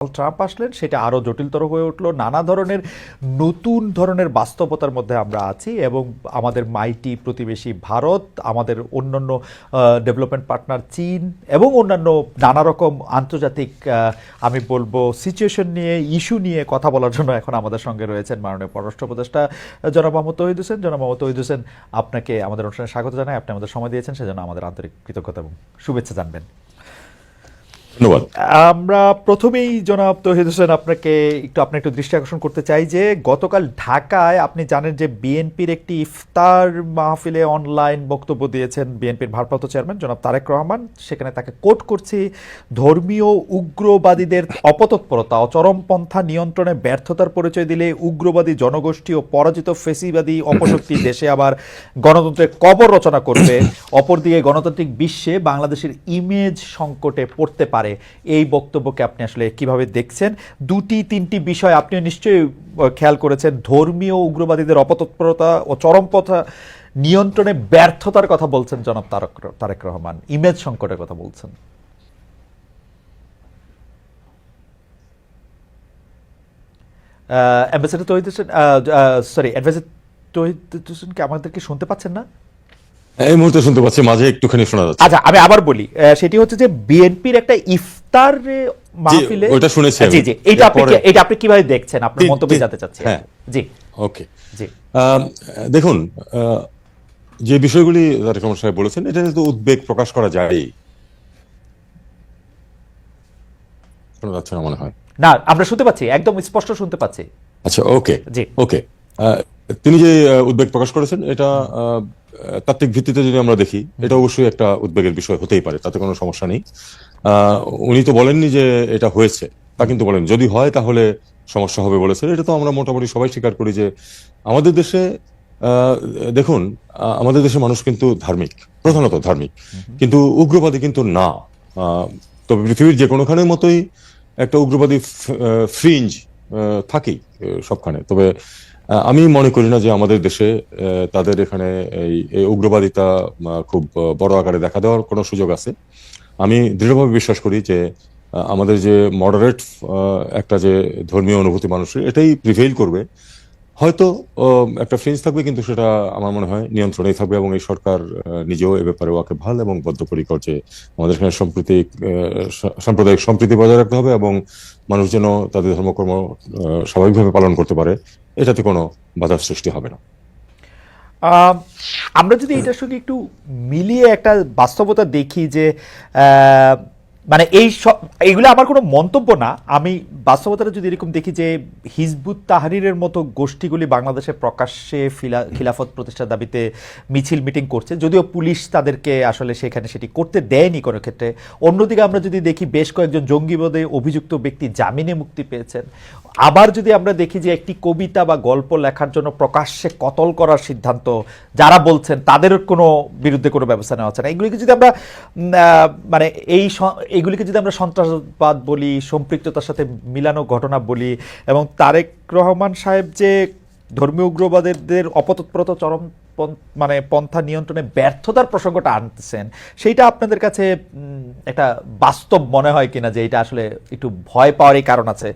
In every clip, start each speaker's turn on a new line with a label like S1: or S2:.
S1: Trump আসলেন সেটা আরও জটিলতর হয়ে উঠলো। নানা ধরনের নতুন ধরনের বাস্তবতার মধ্যে আমরা আছি এবং আমাদের মাইটি প্রতিবেশী ভারত, আমাদের অন্যান্য ডেভেলপমেন্ট পার্টনার চীন এবং অন্যান্য নানা রকম আন্তর্জাতিক আমি বলবো সিচুয়েশন নিয়ে, ইস্যু নিয়ে কথা বলার জন্য এখন আমাদের সঙ্গে রয়েছেন মাননীয় পররাষ্ট্র উপদেষ্টা জনাব মোহাম্মদ তৌহিদ হোসেন। জনাব মোহাম্মদ তৌহিদ হোসেন, আপনাকে আমাদের অনুষ্ঠানে স্বাগত জানাই। আপনি আমাদের সময় দিয়েছেন, সেজন্য আমাদের আন্তরিক কৃতজ্ঞতা এবং শুভেচ্ছা জানবেন।
S2: ধন্যবাদ।
S1: আমরা প্রথমেই জনাব তৌহিদ হোসেন আপনার একটু দৃষ্টি আকর্ষণ করতে চাই যে গতকাল ঢাকায় আপনি জানেন যে বিএনপির একটি ইফতার মাহফিলে অনলাইন বক্তব্য দিয়েছেন বিএনপির ভারপ্রাপ্ত চেয়ারম্যান জনাব তারেক রহমান। সেখানে তাকে কোট করছি, ধর্মীয় উগ্রবাদীদের অপতৎপরতা ও চরমপন্থা নিয়ন্ত্রণে ব্যর্থতার পরিচয় দিলে উগ্রবাদী জনগোষ্ঠী ও পরাজিত ফেসিবাদী অপশক্তি দেশে আবার গণতন্ত্রের কবর রচনা করবে, অপরদিকে গণতান্ত্রিক বিশ্বে বাংলাদেশের ইমেজ সংকটে পড়তে পারে। এই বক্তব্যকে আপনি আসলে কিভাবে দেখছেন? দুটি তিনটি বিষয় আপনিও নিশ্চয়ই খেয়াল করেছেন। ধর্মীয় উগ্রবাদীদের অপতৎপরতা ও চরমপন্থা নিয়ন্ত্রণে ব্যর্থতার কথা বলছেন জনাব তারেক রহমান, ইমেজ সংকটের কথা বলছেন। অ্যাম্বাসেডর তৌহিদ হোসেন, অ্যাডভাইজার তৌহিদ হোসেন কি আমাদেরকে শুনতে পাচ্ছেন না?
S2: এই মুহূর্তে শুনতে পাচ্ছি, মাঝে একটুখানি শোনা যাচ্ছে।
S1: আচ্ছা, আমি আবার বলি, সেটি হচ্ছে যে বিএনপির একটা ইফতার মাহফিলে,
S2: ওটা শুনেছি।
S1: জি জি, এটা আপনি কিভাবে দেখছেন? আপনার মন্তব্য জানতে চাচ্ছি।
S2: হ্যাঁ,
S1: জি
S2: ওকে।
S1: জি,
S2: দেখুন, যে বিষয়গুলি তারেক রহমান সাহেব বলেছেন, এটা তো উদ্বেগ প্রকাশ করা যায়। শোনা যাচ্ছে না মনে হয়?
S1: না, আমরা শুনতে পাচ্ছি, একদম স্পষ্ট শুনতে পাচ্ছি।
S2: আচ্ছা, ওকে
S1: জি
S2: ওকে। তিনি যে উদ্বেগ প্রকাশ করেছেন, এটা তাত্ত্বিক ভিত্তিতে যদি আমরা দেখি, এটা অবশ্যই একটা উদ্বেগের বিষয় হতেই পারে, তাতে কোনো সমস্যা নেই। উনি তো বলেননি যে এটা হয়েছে, তা কিন্তু বলেন যদি হয় তাহলে সমস্যা হবে বলেছেন। এটা তো আমরা মোটামুটি সবাই স্বীকার করি যে আমাদের দেশে, দেখুন, আমাদের দেশের মানুষ কিন্তু ধার্মিক, প্রধানত ধার্মিক, কিন্তু উগ্রবাদী কিন্তু না। তবে পৃথিবীর যে কোনোখানের মতোই একটা উগ্রবাদী ফ্রিঞ্জ থাকেই সবখানে। তবে আমি মনে করি না যে আমাদের দেশে তাদের এখানে এই উগ্রবাদিতা খুব বড় আকারে দেখা দেওয়ার কোনো সুযোগ আছে। আমি দৃঢ়ভাবে বিশ্বাস করি যে আমাদের যে মডারেট একটা যে ধর্মীয় অনুভূতি মানুষের, এটাই প্রিভেইল করবে। হয়তো একটা ফ্রেঞ্চ থাকবে, কিন্তু সেটা আমার মনে হয় নিয়ন্ত্রণেই থাকবে, এবং এই সরকার নিজেও এ ব্যাপারে ওয়াকিবহাল এবং বদ্ধপরিকর যে আমাদের এখানে সাম্প্রদায়িক সম্প্রীতি বজায় রাখতে হবে এবং মানুষ যেন তাদের ধর্মকর্ম স্বাভাবিকভাবে পালন করতে পারে, এটাতে কোনো বাধার সৃষ্টি হবে না।
S1: আমরা যদি এটার সঙ্গে একটু মিলিয়ে একটা বাস্তবতা দেখি যে মানে এইগুলো আমার কোনো মন্তব্য না, আমি বাস্তবতাটা যদি এরকম দেখি যে হিজবুত তাহরিরের মতো গোষ্ঠীগুলি বাংলাদেশে প্রকাশ্যে খিলাফত প্রতিষ্ঠার দাবিতে মিছিল মিটিং করছে, যদিও পুলিশ তাদেরকে আসলে সেখানে সেটি করতে দেয়নি কোনো ক্ষেত্রে। অন্যদিকে আমরা যদি দেখি বেশ কয়েকজন জঙ্গিবাদে অভিযুক্ত ব্যক্তি জামিনে মুক্তি পেয়েছেন। আবার যদি আমরা দেখি যে একটি কবিতা বা গল্প লেখার জন্য প্রকাশ্যে কতল করার সিদ্ধান্ত যারা বলছেন তাদের কোনো বিরুদ্ধে কোনো ব্যবস্থা নেওয়া হচ্ছে না। এগুলিকে যদি আমরা মানে এইগুলিকে যদি আমরা সন্ত্রাসবাদ বলি, সম্পৃক্ততার সাথে মিলানো ঘটনা বলি, এবং তারেক রহমান সাহেব যে ধর্মীয় উগ্রবাদের অপতৎপরতা চরম মানে পন্থা নিয়ন্ত্রণে ব্যর্থতার প্রসঙ্গটা আনতেছেন, সেইটা আপনাদের কাছে একটা বাস্তব মনে হয় কিনা যে এটা আসলে একটু ভয় পাওয়ারই কারণ আছে?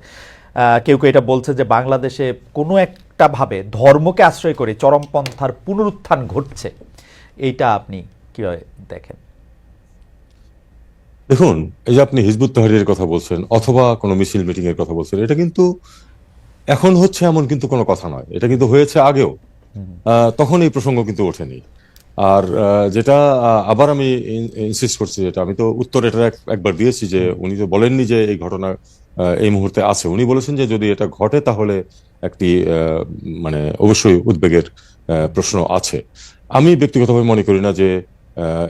S1: কেউ কেউ এটা বলছে যে বাংলাদেশে কোনো একটা ভাবে ধর্মকে আশ্রয় করে চরমপন্থার পুনরুত্থান ঘটছে। এইটা আপনি কিভাবে দেখেন?
S2: দেখুন, এই যে আপনি হিজবুত তাহরীরের কথা বলছেন অথবা কোনো মিছিল মিটিং এর কথা বলছেন, এটা কিন্তু এখন হচ্ছে এমন কিন্তু কোনো কথা নয়, এটা কিন্তু হয়েছে আগেও। তখন এই প্রসঙ্গ কিন্তু ওঠেনি। আর যেটা আবার আমি ইনসিস্ট করছি, যেটা আমি তো উত্তর এটা একবার দিয়েছি, যে উনি তো বলেননি যে এই ঘটনা এই মুহূর্তে আছে। উনি বলেছেন যে যদি এটা ঘটে তাহলে একটি মানে অবশ্যই উদ্বেগের প্রশ্ন আছে। আমি ব্যক্তিগতভাবে মনে করি না যে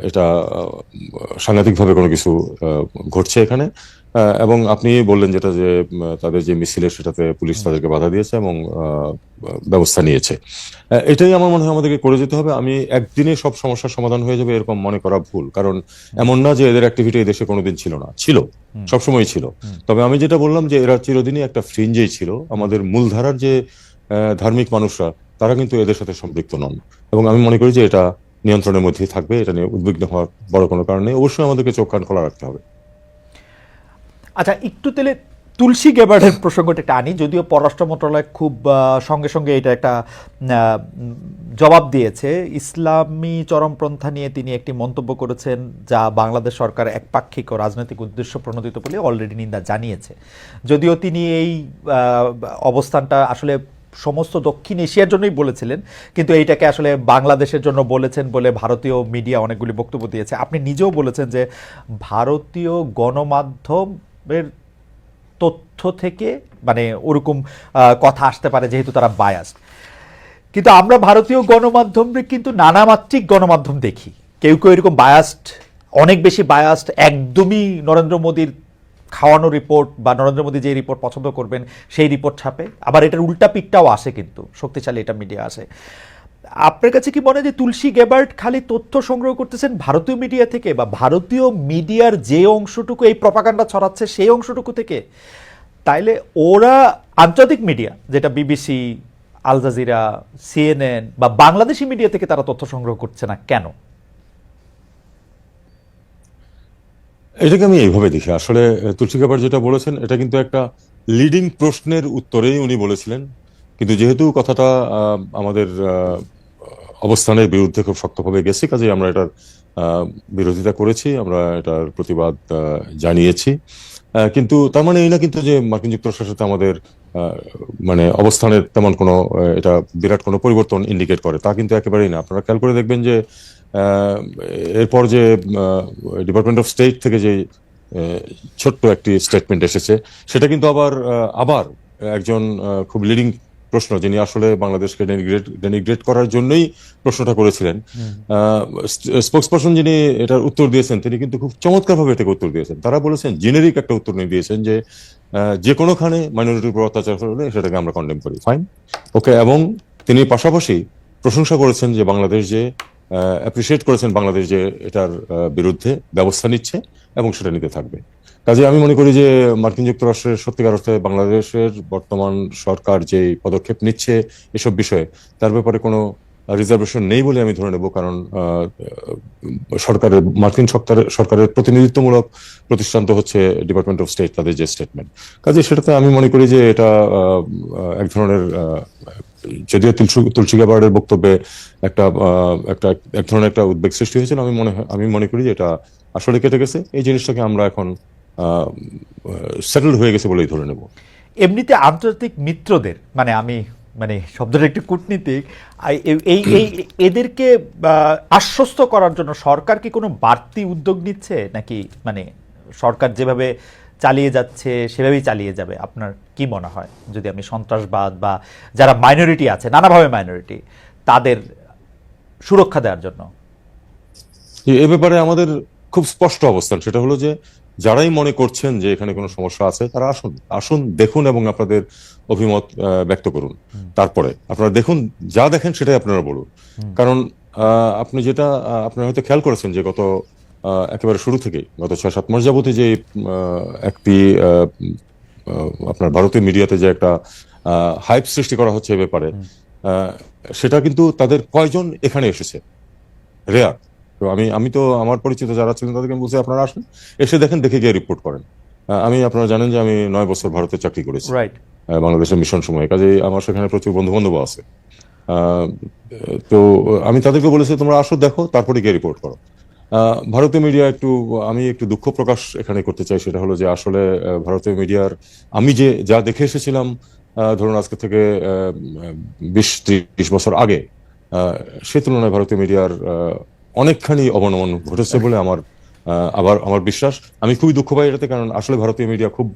S2: এটা সাংঘাতিকভাবে কোনো কিছু ঘটছে এখানে। এবং আপনি বললেন যেটা, যে তাদের যে মিছিলের সেটাতে পুলিশ তাদেরকে বাধা দিয়েছে এবং ব্যবস্থা নিয়েছে। এটাই আমার মনে হয় আমাদেরকে করে যেতে হবে। আমি একদিনে সব সমস্যার সমাধান হয়ে যাবে এরকম মনে করা ভুল, কারণ এমন না যে এদের অ্যাক্টিভিটি এই দেশে কোনোদিন ছিল না, ছিল, সবসময় ছিল। তবে আমি যেটা বললাম যে এরা চিরদিনই একটা ফ্রিঞ্জেই ছিল। আমাদের মূলধারার যে ধার্মিক মানুষরা, তারা কিন্তু এদের সাথে সম্পৃক্ত নন, এবং আমি মনে করি যে এটা নিয়ন্ত্রণের মধ্যেই থাকবে। এটা নিয়ে উদ্বিগ্ন হওয়ার বড় কোনো কারণ নেই। অবশ্যই আমাদেরকে চোখ কান খোলা রাখতে হবে।
S1: আচ্ছা, একটু তাহলে তুলসী গ্যাবার্ডের প্রসঙ্গটা একটা আনি, যদিও পররাষ্ট্র মন্ত্রণালয় খুব সঙ্গে সঙ্গে এটা একটা জবাব দিয়েছে। ইসলামী চরমপন্থা নিয়ে তিনি একটি মন্তব্য করেছেন যা বাংলাদেশ সরকার একপাক্ষিক ও রাজনৈতিক উদ্দেশ্য প্রণোদিত বলে অলরেডি নিন্দা জানিয়েছে। যদিও তিনি এই অবস্থানটা আসলে সমস্ত দক্ষিণ এশিয়ার জন্যই বলেছিলেন, কিন্তু এইটাকে আসলে বাংলাদেশের জন্য বলেছেন বলে ভারতীয় মিডিয়া অনেকগুলি বক্তব্য দিয়েছে। আপনি নিজেও বলেছেন যে ভারতীয় গণমাধ্যমের তথ্য থেকে মানে ওরকম কথা আসতে পারে যেহেতু তারা বায়াসড। কিন্তু আমরা ভারতীয় গণমাধ্যমে কিন্তু নানামাত্রিক গণমাধ্যম দেখি, কেউ কেউ এরকম বায়াসড, অনেক বেশি বায়াসড, একদমই নরেন্দ্র মোদীর খাওয়ানো রিপোর্ট বা নরেন্দ্র মোদী যে রিপোর্ট পছন্দ করবেন সেই রিপোর্ট ছাপে। আবার এটার উল্টা পিকটাও আসে, কিন্তু শক্তিশালী এটা মিডিয়া আসে। আপনার কাছে কি মনে হয় যে তুলসী গ্যাবার্ড খালি তথ্য সংগ্রহ করতেছেন ভারতীয় মিডিয়া থেকে, বা ভারতীয় মিডিয়ার যে অংশটুকু এই প্রপাগান্ডা ছড়াচ্ছে সেই অংশটুকু থেকে? তাইলে ওরা আন্তর্জাতিক মিডিয়া যেটা বিবিসি, আল জাজিরা, সিএনএন বা বাংলাদেশি মিডিয়া থেকে তারা তথ্য সংগ্রহ করছে না কেন?
S2: এটাকে আমি এইভাবে দেখি, আসলে তুলসী গ্যাবার্ড যেটা বলেছেন এটা কিন্তু একটা লিডিং প্রশ্নের উত্তরেই উনি বলেছিলেন, কিন্তু যেহেতু কথাটা আমাদের অবস্থানের বিরুদ্ধে খুব শক্তভাবে গেছে, কাজে আমরা এটার বিরোধিতা করেছি, আমরা এটার প্রতিবাদ জানিয়েছি। কিন্তু তার মানে এই না কিন্তু যে মার্কিন যুক্তরাষ্ট্রের সাথে আমাদের মানে অবস্থানের তেমন কোনো এটা বিরাট কোনো পরিবর্তন ইন্ডিকেট করে, তা কিন্তু একেবারেই না। আপনারা খেয়াল করে দেখবেন যে এরপর যে ডিপার্টমেন্ট অফ স্টেট থেকে যে ছোট্ট একটি স্টেটমেন্ট এসেছে, সেটা কিন্তু আবার একজন খুব লিডিং প্রশ্ন, যিনি আসলে বাংলাদেশকে ডেনিগ্রেট করার জন্যই প্রশ্নটা করেছিলেন, স্পোক্সপারসন যিনি এটার উত্তর দিয়েছেন, তিনি কিন্তু খুব চমৎকার ভাবে এটাকে উত্তর দিয়েছেন। তারা বলেছেন, জেনেরিক একটা উত্তর নিয়ে দিয়েছেন যে কোনোখানে মাইনরিটির উপর অত্যাচার হলে সেটাকে আমরা কন্ডেম করি, ফাইন, ওকে। এবং তিনি পাশাপাশি প্রশংসা করেছেন যে বাংলাদেশ যে অ্যাপ্রিসিয়েট করেছেন বাংলাদেশ যে এটার বিরুদ্ধে ব্যবস্থা নিচ্ছে এবং সেটা নিতে থাকবে। কাজে আমি মনে করি যে মার্কিন যুক্তরাষ্ট্রের সত্যিকার অর্থে বাংলাদেশের বর্তমান সরকার যে পদক্ষেপ নিচ্ছে এসব বিষয়ে, তার ব্যাপারে কোনো রিজার্ভেশন নেই বলে আমি ধরে নেব, কারণ মার্কিন সরকারের প্রতিনিধিত্বমূলক প্রতিষ্ঠান তো হচ্ছে ডিপার্টমেন্ট অফ স্টেট, তাদের যে স্টেটমেন্ট। কাজে সেটাতে আমি মনে করি যে এটা এক ধরনের, যদিও তুলসী গ্যাবার্ডের বক্তব্যে এক ধরনের একটা উদ্বেগ সৃষ্টি হয়েছিল, আমি মনে করি যে এটা আসলে কেটে গেছে, এই জিনিসটাকে আমরা এখন সেটেলড হয়ে গেছে বলেই ধরে নেব।
S1: এমনিতে আন্তর্জাতিক মিত্রদের মানে শব্দটা একটু কূটনীতিক, এদেরকে আশ্বস্ত করার জন্য সরকার কি কোনো বাড়তি উদ্যোগ নিচ্ছে, নাকি মানে সরকার যেভাবে চালিয়ে যাচ্ছে সেভাবেই চালিয়ে যাবে? আপনার কি মনে হয়, যদি আমি সন্ত্রাসবাদ বা যারা মাইনরিটি আছে, নানাভাবে মাইনরিটি, তাদের সুরক্ষা দেওয়ার জন্য?
S2: এ ব্যাপারে আমাদের খুব স্পষ্ট অবস্থান, সেটা হলো যে যারাই মনে করছেন যে এখানে কোনো সমস্যা আছে, তারা আসুন দেখুন এবং আপনাদের অভিমত ব্যক্ত করুন। তারপরে আপনারা দেখুন, যা দেখেন সেটাই আপনারা বলুন। কারণ আপনারা হয়তো খেয়াল করেছেন যে একেবারে শুরু থেকেই গত 6-7 মাস যাবতে যে একটি আপনার ভারতীয় মিডিয়াতে যে একটা হাইপ সৃষ্টি করা হচ্ছে এ ব্যাপারে, সেটা কিন্তু তাদের কয়জন এখানে এসেছে রেয়ার। তো আমি তো আমার পরিচিত যারা ছিলেন তাদেরকে বলছি, আপনারা আসুন, এসে দেখেন, দেখে গিয়ে রিপোর্ট করেন। আপনারা জানেন যে আমি 9 বছর ভারতে চাকরি করেছি, বাংলাদেশের মিশন সময়ে, কাজে আমার সেখানে প্রচুর বন্ধু বান্ধব আছে। তো আমি তাদেরকে বলেছি, তোমরা আসো, দেখো, তারপরে গিয়ে রিপোর্ট করো। ভারতীয় মিডিয়া আমি একটু দুঃখ প্রকাশ এখানে করতে চাই, সেটা হলো যে আসলে ভারতীয় মিডিয়ার আমি যা দেখে এসেছিলাম, ধরুন আজকে থেকে 20-30 বছর আগে, সে তুলনায় ভারতীয় মিডিয়ার অনেকখানি অবনমন ঘটেছে বলে আমার বিশ্বাস। আমি খুবই দুঃখ পাই এটাতে, কারণ আসলে ভারতীয় মিডিয়া খুব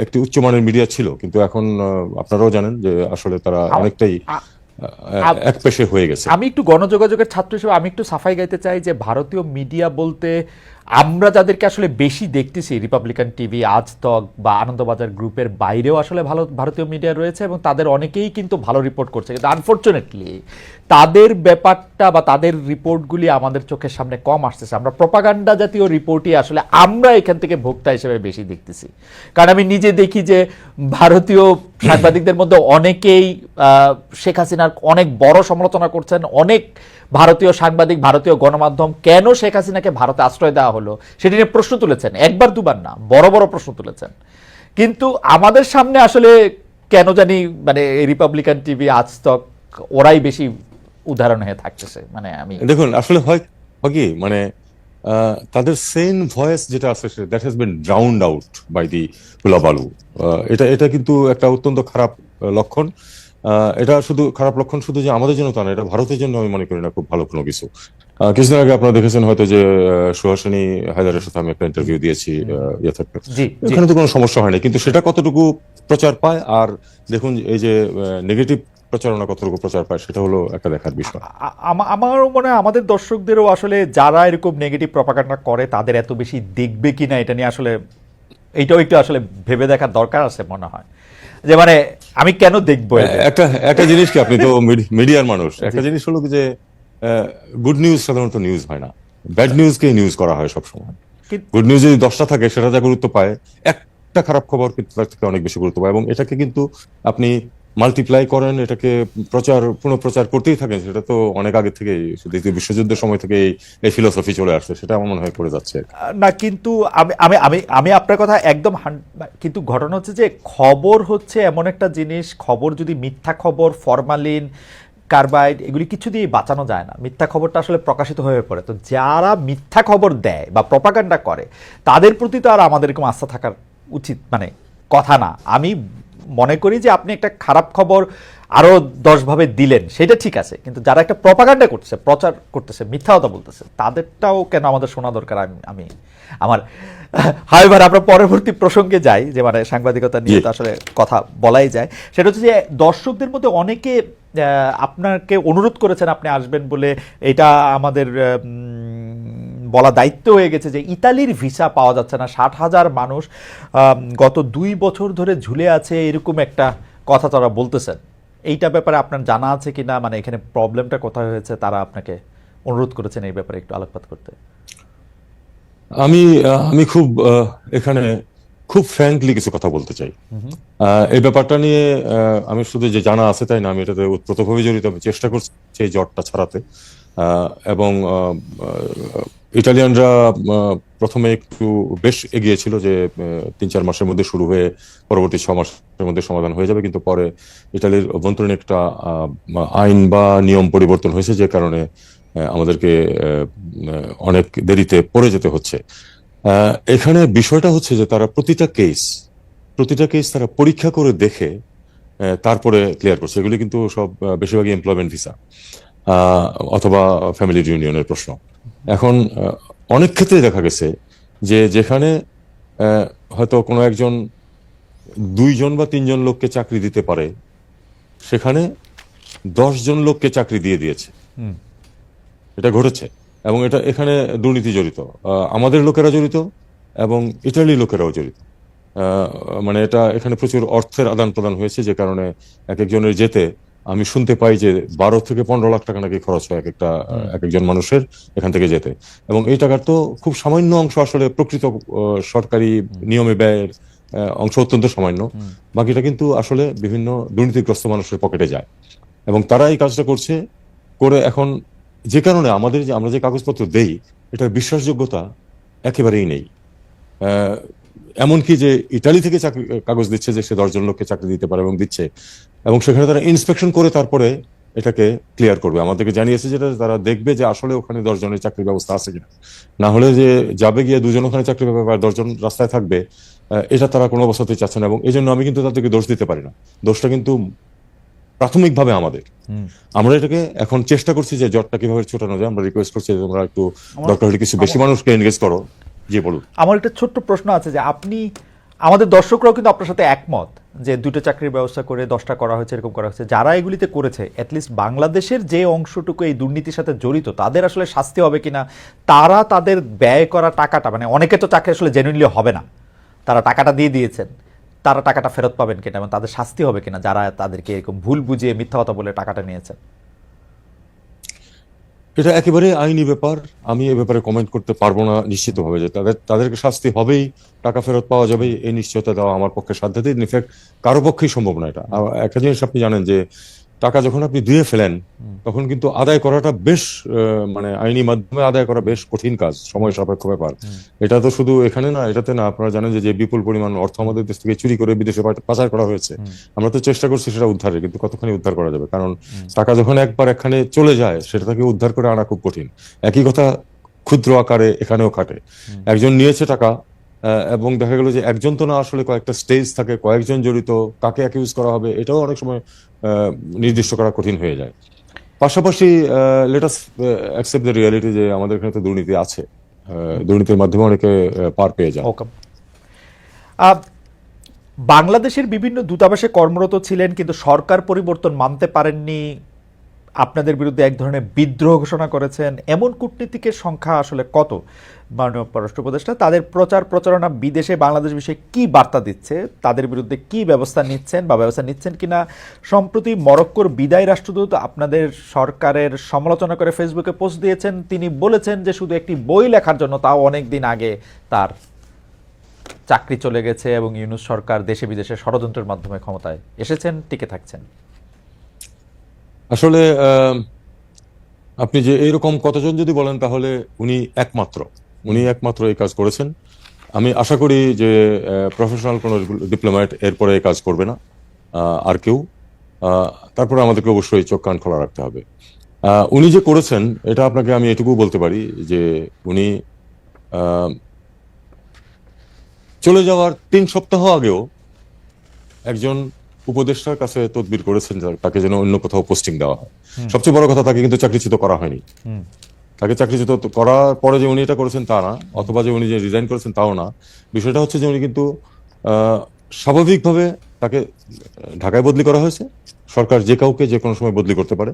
S2: একটি উচ্চমানের মিডিয়া ছিল, কিন্তু এখন আপনারাও জানেন যে আসলে তারা অনেকটাই এক পেশে হয়ে গেছে।
S1: আমি একটু গণযোগাযোগের ছাত্র হিসেবে আমি একটু সাফাই গাইতে চাই যে ভারতীয় মিডিয়া বলতে আমরা যাদেরকে আসলে বেশি দেখতেছি, রিপাবলিকান টিভি, আজ তক বা আনন্দবাজার গ্রুপের বাইরেও আসলে ভারতীয় মিডিয়া রয়েছে এবং তাদের অনেকেই কিন্তু ভালো রিপোর্ট করছে, কিন্তু আনফরচুনেটলি তাদের ব্যাপারটা বা তাদের রিপোর্টগুলি আমাদের চোখের সামনে কম আসতেছে। আমরা প্রপাগান্ডা জাতীয় রিপোর্টই আসলে আমরা এখান থেকে ভোক্তা হিসেবে বেশি দেখতেছি। কারণ আমি নিজে দেখি যে ভারতীয় সাংবাদিকদের মধ্যে অনেকেই শেখ হাসিনার অনেক বড় সমালোচনা করছেন। অনেক ভারতীয় সাংবাদিক, ভারতীয় গণমাধ্যম কেন শেখ হাসিনাকে ভারতে আশ্রয় দেওয়া হলো সেটি নিয়ে প্রশ্ন তুলেছেন, একবার দুবার না, বড় বড় প্রশ্ন তুলেছেন। কিন্তু আমাদের সামনে আসলে কেন জানি মানে রিপাবলিকান টিভি, আজ তক ওরাই বেশি উদাহরণ হয়ে থাকতেছে। মানে আমি
S2: দেখুন আসলে হয় হয় কি মানে তাদের সেন ভয়েস যেটা আছে that has been drowned out by the hullabaloo. এটা এটা কিন্তু একটা অত্যন্ত খারাপ লক্ষণ। এটা শুধু খারাপ লক্ষণ শুধু যে আমাদের জন্য তা না, এটা ভারতের জন্য আমি মনে করি না খুব ভালো কোনো কিছু। কিছুদিন আগে আপনারা দেখেছেন হয়তো যে সুহাসিনী হায়দারের সাথে আমি একটা ইন্টারভিউ দিয়েছি ইয়ে থাকতে,
S1: জি জি
S2: এখানে তো কোনো সমস্যা হয়নি, কিন্তু সেটা কতটুকু প্রচার পায় আর দেখুন এই যে নেগেটিভ প্রচারণা কতটুকু প্রচার পায় সেটা হলো একটা দেখার বিষয়।
S1: আমারও মনে হয় আমাদের দর্শকদেরও আসলে যারা এরকম নেগেটিভ প্রপাগান্ডা করে তাদের এত বেশি দেখবে কিনা এটা নিয়ে আসলে এইটাও একটু আসলে ভেবে দেখার দরকার আছে মনে হয়, যে মানে আমি কেন দেখবো এটা?
S2: একটা একটা জিনিস কি, আপনি তো মিডিয়ার মানুষ, একটা জিনিস হলো কি যে গুড নিউজ সাধারণত নিউজ হয় না, ব্যাড নিউজকে নিউজ করা হয় সবসময়।
S1: কিন্তু
S2: গুড নিউজ যদি 10টা থাকে সেটা যা গুরুত্ব পায়, একটা খারাপ খবর কিন্তু তার থেকে অনেক বেশি গুরুত্ব পায়, এবং এটাকে কিন্তু আপনি মাল্টিপ্লাই করেন, এটাকে পুনঃপ্রচার করতেই থাকেন, সেটা তো অনেক আগে থেকে দ্বিতীয় বিশ্বযুদ্ধের সময় থেকে এই ফিলোসফি চলে আসছে, সেটা আমার মনে হয় করে যাচ্ছে।
S1: না, কিন্তু আমি আমি আমি আমি আপনার কথা একদম কিন্তু ঘটনা হচ্ছে যে খবর হচ্ছে এমন একটা জিনিস, খবর যদি মিথ্যা খবর, ফরমালিন, কার্বাইড এগুলি কিছু দিয়ে বাঁচানো যায় না, মিথ্যা খবরটা আসলে প্রকাশিত হয়ে পড়ে। তো যারা মিথ্যা খবর দেয় বা প্রপাগান্ডা করে তাদের প্রতি তো আর আমাদের এরকম আস্থা থাকার উচিত মানে কথা না। আমি মনে করি যে আপনি একটা খারাপ খবর আরো 10 ভাবে দিলেন সেটা ঠিক আছে, কিন্তু যারা একটা প্রপাগান্ডা করছে, প্রচার করতেছে, মিথ্যা কথা বলতেছে, তাদেরটাও কেন আমাদের শোনা দরকার? আমি আমার হাইবার আমরা পরবর্তী প্রসঙ্গে যাই, যে মানে সাংবাদিকতা নিয়ে তো আসলে কথা বলাই যায়। সেটা হচ্ছে যে দর্শকদের মধ্যে অনেকে আপনাকে অনুরোধ করেছেন আপনি আসবেন বলে, এটা আমাদের বলা দায়িত্ব হয়ে গেছে যে ইতালির ভিসা পাওয়া যাচ্ছে না, 60,000 মানুষ গত 2 বছর ধরে ঝুলে আছে, এরকম একটা কথা তারা বলতেছেন। এইটা ব্যাপারে আপনার জানা আছে কিনা, মানে এখানে প্রবলেমটা কোথায় হয়েছে, তারা আপনাকে অনুরোধ করেছেন এই ব্যাপারে একটু আলোকপাত করতে?
S2: আমি আমি খুব এখানে খুব ফ্র্যাঙ্কলি কিছু কথা বলতে চাই। এই ব্যাপারটা নিয়ে আমি শুধু যে জানা আছে তাই না, আমি এটাতে ওতপ্রোতভাবে জড়িত। আমি চেষ্টা করছি এই জটটা ছাড়াতে, এবং ইটালিয়ানরা প্রথমে একটু বেশ এগিয়েছিল যে 3-4 মাসের মধ্যে শুরু হয়ে পরবর্তী 6 মাসের মধ্যে সমাধান হয়ে যাবে, কিন্তু পরে ইটালির অভ্যন্তরীণ একটা আইন বা নিয়ম পরিবর্তন হয়েছে, যে কারণে আমাদেরকে অনেক দেরিতে পড়ে যেতে হচ্ছে। এখানে বিষয়টা হচ্ছে যে তারা প্রতিটা কেস তারা পরীক্ষা করে দেখে তারপরে ক্লিয়ার করছে। এগুলি কিন্তু সব বেশিরভাগই এমপ্লয়মেন্ট ভিসা অথবা ফ্যামিলি ইউনিয়নের প্রশ্ন। এখন অনেক ক্ষেত্রে দেখা গেছে যে যেখানে হয়তো কোনো একজন 2জন বা 3জন লোককে চাকরি দিতে পারে, সেখানে 10 জন লোককে চাকরি দিয়ে দিয়েছে। এটা ঘটেছে, এবং এটা এখানে দুর্নীতি জড়িত, আমাদের লোকেরা জড়িত এবং ইটালির লোকেরাও জড়িত। মানে এটা এখানে প্রচুর অর্থের আদান প্রদান হয়েছে, যে কারণে এক একজনের যেতে আমি শুনতে পাই যে 12 থেকে 15 লাখ টাকা নাকি খরচ হয় এক একজন মানুষের এখান থেকে যেতে, এবং এই টাকার তো খুব সামান্য অংশ আসলে প্রকৃত সরকারি নিয়মে ব্যয়ের অংশ, অত্যন্ত সামান্য। বাকিটা কিন্তু আসলে বিভিন্ন দুর্নীতিগ্রস্ত মানুষের পকেটে যায়, এবং তারা এই কাজটা করছে করে এখন, যে কারণে আমরা যে কাগজপত্র দেই এটার বিশ্বাসযোগ্যতা একেবারেই নেই। এমনকি যে ইটালি থেকে কাগজ দিচ্ছে যে সে 10 জন লোককে চাকরি দিতে পারে এবং দিচ্ছে, এবং সেখানে তারা ইন্সপেকশন করে তারপরে এটাকে ক্লিয়ার করবে, আমাদেরকে জানিয়েছে যেটা তারা দেখবে যে আসলে ওখানে 10 জনের চাকরির ব্যবস্থা আছে কিনা। না হলে যে যাবে গিয়ে 2জন ওখানে চাকরি পাবে আর 10 জন রাস্তায় থাকবে, এটা তারা কোনো অবস্থাতেই চাচ্ছে না। এবং এই জন্য আমি কিন্তু তাদেরকে দোষ দিতে পারি না, দোষটা কিন্তু প্রাথমিকভাবে আমাদের। আমরা এটাকে এখন চেষ্টা করছি যে জটটা কিভাবে ছোটানো যায়। আমরা রিকোয়েস্ট করছি যে তোমরা একটু দরকার হলে কিছু বেশি মানুষকে এনগেজ করো। জি বলুন।
S1: আমার একটা ছোট্ট প্রশ্ন আছে, যে আপনি, আমাদের দর্শকরাও কিন্তু আপনার সাথে একমত যে 2টা চাকরির ব্যবস্থা করে 10টা করা হয়েছে, এরকম করা হয়েছে। যারা এগুলিতে করেছে, অ্যাটলিস্ট বাংলাদেশের যে অংশটুকু এই দুর্নীতির সাথে জড়িত, তাদের আসলে শাস্তি হবে কিনা, তারা তাদের ব্যয় করা টাকাটা, মানে অনেকে তো চাকরি আসলে জেনুইনলি হবে না, তারা টাকাটা দিয়ে দিয়েছেন, তারা টাকাটা ফেরত পাবেন কিনা এবং তাদের শাস্তি হবে কিনা যারা তাদেরকে এরকম ভুল বুঝিয়ে মিথ্যা কথা বলে টাকাটা নিয়েছেন?
S2: এটা একেবারে আইনি ব্যাপার, আমি এ ব্যাপারে কমেন্ট করতে পারবো না নিশ্চিতভাবে। যে তাদেরকে শাস্তি হবেই, টাকা ফেরত পাওয়া যাবে, এই নিশ্চয়তা দেওয়া আমার পক্ষে সাধ্যাতীত, ইনফ্যাক্ট কারো পক্ষেই সম্ভব না এটা। একটা জিনিস আপনি জানেন যে টাকা যখন আপনি দিয়ে ফেলেন তখন কিন্তু আদায় করাটা বেশ মানে আইনি মাধ্যমে আদায় করা বেশ কঠিন কাজ, সময় সাপেক্ষ ব্যাপার। এটা তো শুধু এখানে না, এটাতে না, আপনারা জানেন যে বিপুল পরিমাণ অর্থ আমাদের দেশ থেকে চুরি করে বিদেশে পাচার করা হয়েছে। আমরা তো চেষ্টা করছি সেটা উদ্ধারের, কিন্তু কতখানি উদ্ধার করা যাবে? কারণ টাকা যখন একবার এখানে চলে যায় সেটা থেকে উদ্ধার করে আনা খুব কঠিন। একই কথা ক্ষুদ্র আকারে এখানেও খাটে। একজন নিয়েছে টাকা, এবং দেখা গেল যে একজন তো না, আসলে কয়েকটা স্টেজ থাকে, কয়েকজন জড়িত, কাকে অ্যাকিউজ করা হবে এটাও অনেক সময় নির্দিষ্ট করা কঠিন হয়ে যায়। পাশাপাশি let us accept the reality যে আমাদের এখানে তো দুর্নীতি আছে, দুর্নীতির মাধ্যমে অনেকে পার পেয়ে যায়।
S1: ওকে। বাংলাদেশের বিভিন্ন দূতাবাসে কর্মরত ছিলেন, কিন্তু সরকার পরিবর্তন মানতে পারেননি, আপনাদের বিরুদ্ধে এক ধরনের বিদ্রোহ ঘোষণা করেছেন, এমন কূটনীতিকের সংখ্যা আসলে কত? মাননীয় পররাষ্ট্র উপদেষ্টা, তাদের প্রচার প্রচারণা বিদেশে বাংলাদেশ বিষয়ে কি বার্তা দিচ্ছে, তাদের বিরুদ্ধে কি ব্যবস্থা নিচ্ছেন বা ব্যবস্থা নিচ্ছেন কিনা? সম্প্রতি মরক্কোর বিদায়ী রাষ্ট্রদূত আপনাদের সরকারের সমালোচনা করে ফেসবুকে পোস্ট দিয়েছেন। তিনি বলেছেন যে শুধু একটি বই লেখার জন্য, তাও অনেক দিন আগে, তার চাকরি চলে গেছে এবং ইউনূস সরকার দেশে বিদেশে ষড়যন্ত্রের মাধ্যমে ক্ষমতায় এসেছেন, টিকে থাকছেন।
S2: আসলে আপনি যে এইরকম কতজন যদি বলেন তাহলে উনি একমাত্র এই কাজ করেছেন। আমি আশা করি যে প্রফেশনাল কোনো ডিপ্লোম্যাট এরপরে এই কাজ করবে না, আর কেউ। তারপরে আমাদেরকে অবশ্যই চোখ কান খোলা রাখতে হবে। উনি যে করেছেন এটা আপনাকে আমি এটুকু বলতে পারি যে উনি চলে যাওয়ার 3 সপ্তাহ আগেও একজন উপদেষ্টার কাছে তদবির করেছেন তাকে যেন অন্য কোথাও পোস্টিং দেওয়া হয়। সবচেয়ে বড় কথা, তাকে কিন্তু চাকরিচ্যুত করা হয়নি। তাকে চাকরিচ্যুত করার পরে যে উনি এটা করেছেন তা না, অথবা যে উনি যে রিজাইন করেছেন তাও না। বিষয়টা হচ্ছে যে উনি কিন্তু স্বাভাবিকভাবে তাকে ঢাকায় বদলি করা হয়েছে। সরকার যে কাউকে যে কোনো সময় বদলি করতে পারে,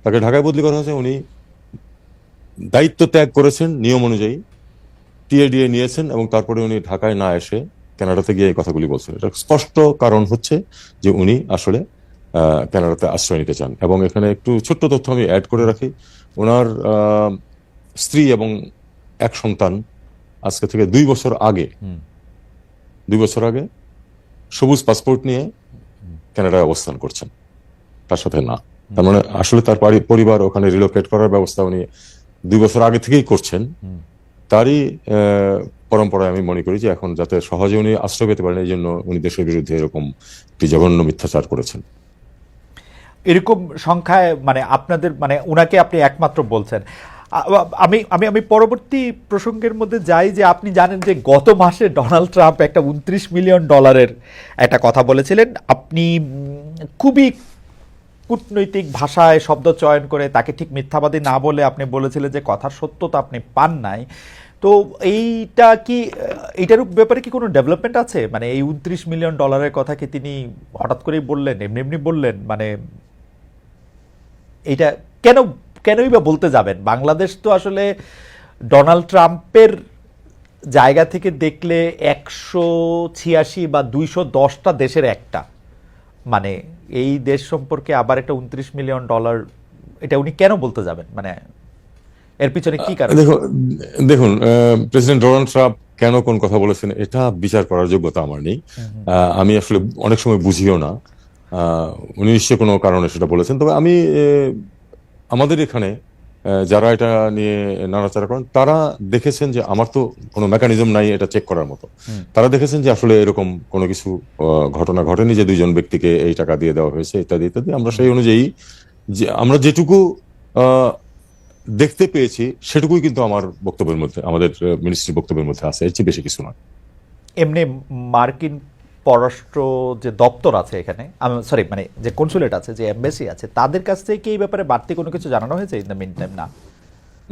S2: তাকে ঢাকায় বদলি করা হয়েছে। উনি দায়িত্ব ত্যাগ করেছেন নিয়ম অনুযায়ী, টিএডিএ নিয়েছেন, এবং তারপরে উনি ঢাকায় না এসে কানাডাতে গিয়ে এই কথাগুলি বলছেন। এটা স্পষ্ট কারণ হচ্ছে যে উনি আসলে কানাডাতে আশ্রয় নিতে চান। এবং এখানে একটু ছোট্ট তথ্য আমি অ্যাড করে রাখি। ওনার স্ত্রী এবং এক সন্তান আজকে থেকে 2 বছর আগে সবুজ পাসপোর্ট নিয়ে কানাডায় অবস্থান করছেন, তার সাথে না। তার মানে আসলে তার পরিবার ওখানে রিলোকেট করার ব্যবস্থা উনি 2 বছর আগে থেকেই করছেন। তারই পরম্পরায় আমি মনে করি যে এখন যাতে সহজে উনি আশ্রয় পেতে পারেন, এই জন্য উনি দেশের বিরুদ্ধে এরকম একটি জঘন্য মিথ্যাচার করেছেন।
S1: এরকম সংখ্যায় মানে আপনাদের, মানে উনাকে আপনি একমাত্র বলছেন। আমি আমি আমি পরবর্তী প্রসঙ্গের মধ্যে যাই, যে আপনি জানেন যে গত মাসে ডোনাল্ড ট্রাম্প একটা $29 মিলিয়ন একটা কথা বলেছিলেন। আপনি খুবই কূটনৈতিক ভাষায় শব্দ চয়ন করে তাকে ঠিক মিথ্যাবাদী না বলে আপনি বলেছিলেন যে কথার সত্যতা আপনি পান নাই। তো এইটা কি, এইটার ব্যাপারে কি কোনো ডেভেলপমেন্ট আছে? মানে এই $29 মিলিয়ন কথা কি তিনি হঠাৎ করেই বললেন, এমনি এমনি বললেন? মানে এইটা কেনই বা বলতে যাবেন? বাংলাদেশ তো আসলে ডোনাল্ড ট্রাম্পের জায়গা থেকে দেখলে 186 বা 210টা দেশের একটা, মানে এই দেশ সম্পর্কে আবার একটা $29 মিলিয়ন, এটা উনি কেন বলতে যাবেন? মানে এর পিছনে কি কারণ?
S2: দেখুন, প্রেসিডেন্ট ডোনাল্ড ট্রাম্প কেন কোন কথা বলেছেন এটা বিচার করার যোগ্যতা আমার নেই। আমি আসলে অনেক সময় বুঝিও না। উনি নিশ্চয়ই কোনো কারণে সেটা বলেছেন। তবে আমি আমাদের এখানে যারা এটা নিয়ে নাড়াচাড়া করেন তারা দেখেছেন যে আমার তো কোনো মেকানিজম নাই এটা চেক করার মতো। তারা দেখেছেন যে আসলে এরকম কোনো কিছু ঘটনা ঘটেনি যে 2জন ব্যক্তিকে এই টাকা দিয়ে দেওয়া হয়েছে ইত্যাদি ইত্যাদি। আমরা সেই অনুযায়ী যে আমরা যেটুকু দেখতে পেয়েছি সেটুকুই কিন্তু আমার বক্তব্যের মধ্যে, আমাদের মিনিস্ট্রির বক্তব্যের মধ্যে আছে, এর চেয়ে বেশি কিছু নয়।
S1: এমনি মার্কিন পররাষ্ট্র যে দপ্তর আছে এখানে, সরি মানে যে কনসুলেট আছে, যে এমবাসি আছে, তাদের কাছ থেকে কি এই ব্যাপারে বাড়তি কোনো কিছু জানানো হয়েছে ইন দ্য মিন টাইম? না,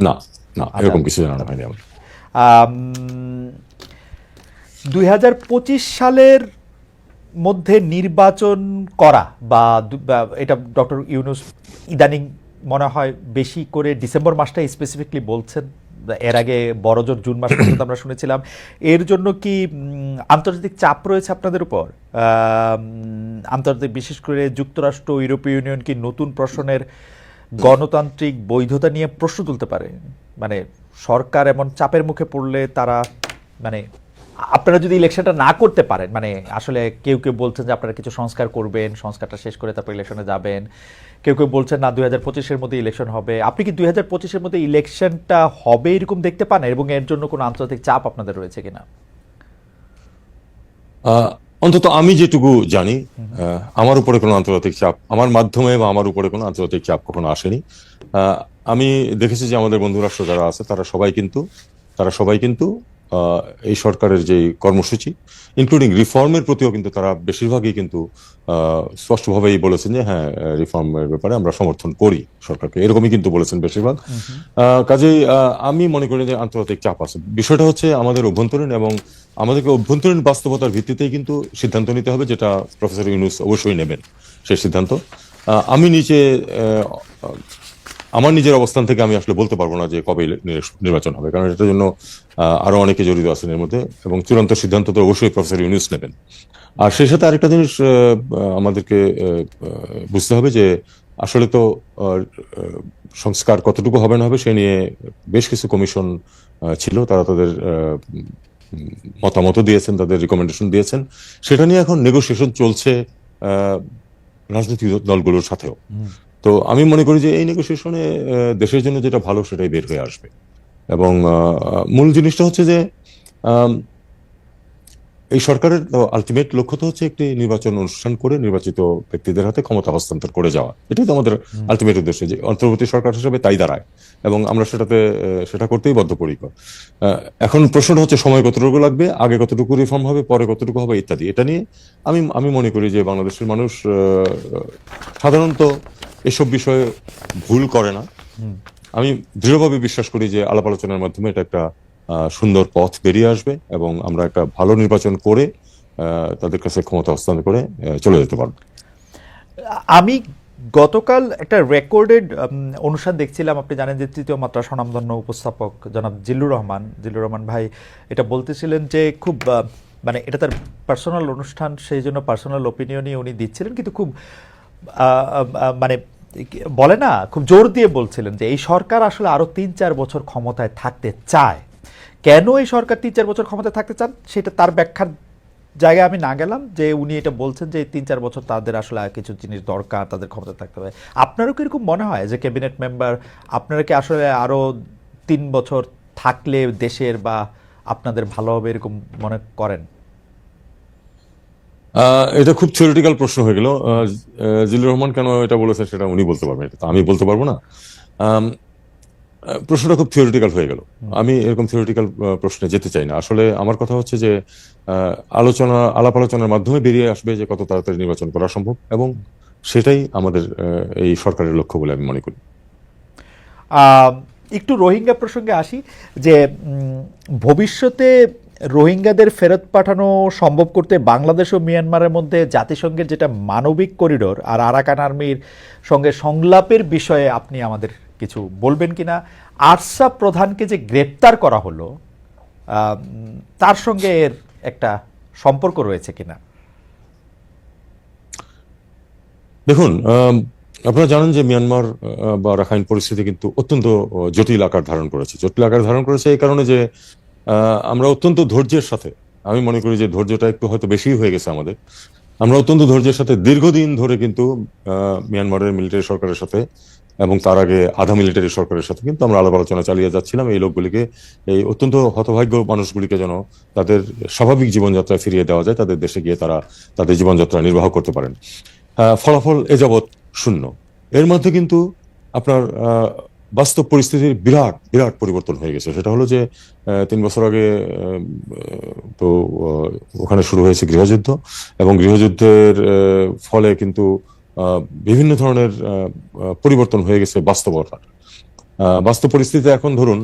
S2: না, না, এরকম কিছু জানানো হয়নি আমার।
S1: 2025 সালের মধ্যে নির্বাচন করা, বা এটা ডক্টর ইউনূস ইদানিং মনে হয় বেশি করে ডিসেম্বর মাসটাই স্পেসিফিকলি বলছেন, এর আগে বড়জোর জুন মাস পর্যন্ত আমরা শুনেছিলাম। এর জন্য কি আন্তর্জাতিক চাপ রয়েছে আপনাদের উপর? আন্তর্জাতিক, বিশেষ করে যুক্তরাষ্ট্র, ইউরোপীয় ইউনিয়ন কি নতুন প্রশ্নের গণতান্ত্রিক বৈধতা নিয়ে প্রশ্ন তুলতে পারে? মানে সরকার এমন চাপের মুখে পড়লে তারা মানে আপনারা যদি ইলেকশনটা না করতে পারেন, মানে আসলে কেউ কেউ বলছেন যে আপনারা কিছু সংস্কার করবেন, সংস্কারটা শেষ করে তারপর ইলেকশনে যাবেন, কেউ কেউ বলছেন না 2025-এর মধ্যে ইলেকশন হবে, আপনি কি 2025-এর মধ্যে ইলেকশনটা হবে এরকম দেখতে পান, এবং এর জন্য কোনো আন্তর্জাতিক চাপ আপনাদের রয়েছে কিনা?
S2: অন্তত আমি যেটুকু জানি, আমার উপরে কোনো আন্তর্জাতিক চাপ, আমার মাধ্যমে বা আমার উপরে কোনো আন্তর্জাতিক চাপ কখনো আসেনি। আমি দেখেছি যে আমাদের বন্ধু রাষ্ট্র যারা আছে তারা সবাই কিন্তু এই সরকারের যে কর্মসূচি ইনক্লুডিং রিফর্মের প্রতিও কিন্তু তারা বেশিরভাগই কিন্তু স্পষ্টভাবেই বলেছেন যে হ্যাঁ, রিফর্মের ব্যাপারে আমরা সমর্থন করি সরকারকে, এরকমই কিন্তু বলেছেন বেশিরভাগ। কাজেই আমি মনে করি যে আন্তর্জাতিক চাপ আছে। বিষয়টা হচ্ছে আমাদের অভ্যন্তরীণ, এবং আমাদেরকে অভ্যন্তরীণ বাস্তবতার ভিত্তিতেই কিন্তু সিদ্ধান্ত নিতে হবে, যেটা প্রফেসর ইউনূস অবশ্যই নেবেন সেই সিদ্ধান্ত। আমি আমার নিজের অবস্থান থেকে আমি আসলে বলতে পারবো না যে কবে নির্বাচন হবে, কারণ এটার জন্য আরো অনেকে জড়িত আছেন এর মধ্যে, এবং চূড়ান্ত সিদ্ধান্ত তো অবশ্যই প্রফেসর ইউনূস নেবেন। আর সেই সাথে আরেকটা জিনিস আমাদেরকে বুঝতে হবে যে আসলে তো সংস্কার কতটুকু হবে না হবে সে নিয়ে বেশ কিছু কমিশন ছিল, তারা তাদের মতামত দিয়েছেন, তাদের রিকমেন্ডেশন দিয়েছেন। সেটা নিয়ে এখন নেগোসিয়েশন চলছে রাজনৈতিক দলগুলোর সাথেও। তো আমি মনে করি যে এই নেগোসিয়েশনে দেশের জন্য যেটা ভালো সেটাই বের হয়ে আসবে। এবং মূল জিনিসটা হচ্ছে যে এই সরকারের আলটিমেট লক্ষ্য তো হচ্ছে একটি নির্বাচন অনুষ্ঠান করে নির্বাচিত ব্যক্তিদের হাতে ক্ষমতা হস্তান্তর করে যাওয়া। এটাই তো আমাদের আলটিমেট উদ্দেশ্য, যে অন্তর্বর্তী সরকার হিসেবে তাই দাঁড়ায়, এবং আমরা সেটা করতেই বদ্ধপরিকর। এখন প্রশ্নটা হচ্ছে সময় কতটুকু লাগবে, আগে কতটুকু রিফর্ম হবে, পরে কতটুকু হবে ইত্যাদি। এটা নিয়ে আমি মনে করি যে বাংলাদেশের মানুষ সাধারণত এসব বিষয়ে ভুল করে না। আমি দৃঢ়ভাবে বিশ্বাস করি যে আলাপ আলোচনার মাধ্যমে এটা একটা সুন্দর পথ বেরিয়ে আসবে, এবং আমরা একটা ভালো নির্বাচন করে তাদের কাছে ক্ষমতা হস্তান্তর করে চলে যেতে পারবো।
S1: আমি গতকাল একটা রেকর্ডেড অনুষ্ঠান দেখছিলাম, আপনি জানেন যে তৃতীয় মাত্রা স্বনামধন্য উপস্থাপক জনাব জিল্লুর রহমান ভাই এটা বলতেছিলেন যে খুব মানে এটা তার পার্সোনাল অনুষ্ঠান, সেই জন্য পার্সোনাল ওপিনিয়নই উনি দিচ্ছিলেন, কিন্তু খুব মানে বলে না, খুব জোর দিয়ে বলছিলেন যে এই সরকার আসলে আরো 3-4 বছর ক্ষমতায় থাকতে চায়। কেন এই সরকার 3-4 বছর ক্ষমতায় থাকতে চান সেটা তার ব্যাখ্যার জায়গায় আমি না গেলাম, যে উনি এটা বলছেন যে 3-4 বছর তাদের আসলে কিছু জিনিস দরকার, তাদের ক্ষমতায় থাকতে হবে। আপনারও কি এরকম মনে হয় যে ক্যাবিনেট মেম্বার আপনারা কি আসলে আরো 3 বছর থাকলে দেশের বা আপনাদের ভালো হবে এরকম মনে করেন?
S2: এটা খুব থিওরিটিক্যাল প্রশ্ন হয়ে গেল। জিল্লুর রহমান কেন এটা বলেছেন সেটা উনি বলতে পারবেন, এটা তো আমি বলতে পারবো না। প্রশ্নটা খুব থিওরিটিক্যাল হয়ে গেল। আমি এরকম থিওরিটিক্যাল প্রশ্নে যেতে চাই না। আসলে আমার কথা হচ্ছে যে আলাপ আলোচনার মাধ্যমে বেরিয়ে আসবে যে কত তাড়াতাড়ি নির্বাচন করা সম্ভব, এবং সেটাই আমাদের এই সরকারের লক্ষ্য বলে আমি মনে করি।
S1: একটু রোহিঙ্গা প্রসঙ্গে আসি, যে ভবিষ্যতে রোহিঙ্গাদের ফেরত পাঠানো সম্ভব করতে বাংলাদেশ ও মিয়ানমারের মধ্যে জাতিসংঘের যেটা মানবিক করিডোর আর আরাকান আর্মির সঙ্গে সংলাপের বিষয়ে আপনি আমাদের কিছু বলবেন কিনা? আরসাব প্রধানকে যে গ্রেপ্তার করা হলো তার সঙ্গে এর একটা সম্পর্ক রয়েছে কিনা?
S2: দেখুন, আপনারা জানেন যে মিয়ানমার বা রাখাইন পরিস্থিতি কিন্তু অত্যন্ত জটিল আকার ধারণ করেছে এই কারণে যে আমরা অত্যন্ত ধৈর্যের সাথে, আমি মনে করি যে ধৈর্যটা একটু হয়তো বেশি হয়ে গেছে আমাদের, আমরা অত্যন্ত ধৈর্যের সাথে দীর্ঘদিন ধরে কিন্তু মিয়ানমারের মিলিটারি সরকারের সাথে এবং তার আগে আধা মিলিটারি সরকারের সাথে কিন্তু আমরা আলাপ আলোচনা চালিয়ে যাচ্ছিলাম এই লোকগুলিকে, এই অত্যন্ত হতভাগ্য মানুষগুলিকে যেন তাদের স্বাভাবিক জীবনযাত্রায় ফিরিয়ে দেওয়া যায়, তাদের দেশে গিয়ে তারা তাদের জীবনযাত্রা নির্বাহ করতে পারেন। ফলাফল এ যাবৎ শূন্য। এর মধ্যে কিন্তু আপনার বাস্তব পরিস্থিতির বিরাট বিরাট পরিবর্তন হয়ে গেছে। সেটা হলো যে 3 বছর আগে তো ওখানে শুরু হয়েছে গৃহযুদ্ধ, এবং গৃহযুদ্ধের ফলে কিন্তু বিভিন্ন ধরনের পরিবর্তন হয়ে গেছে বাস্তবতা। বাস্তব পরিস্থিতিতে এখন ধরুন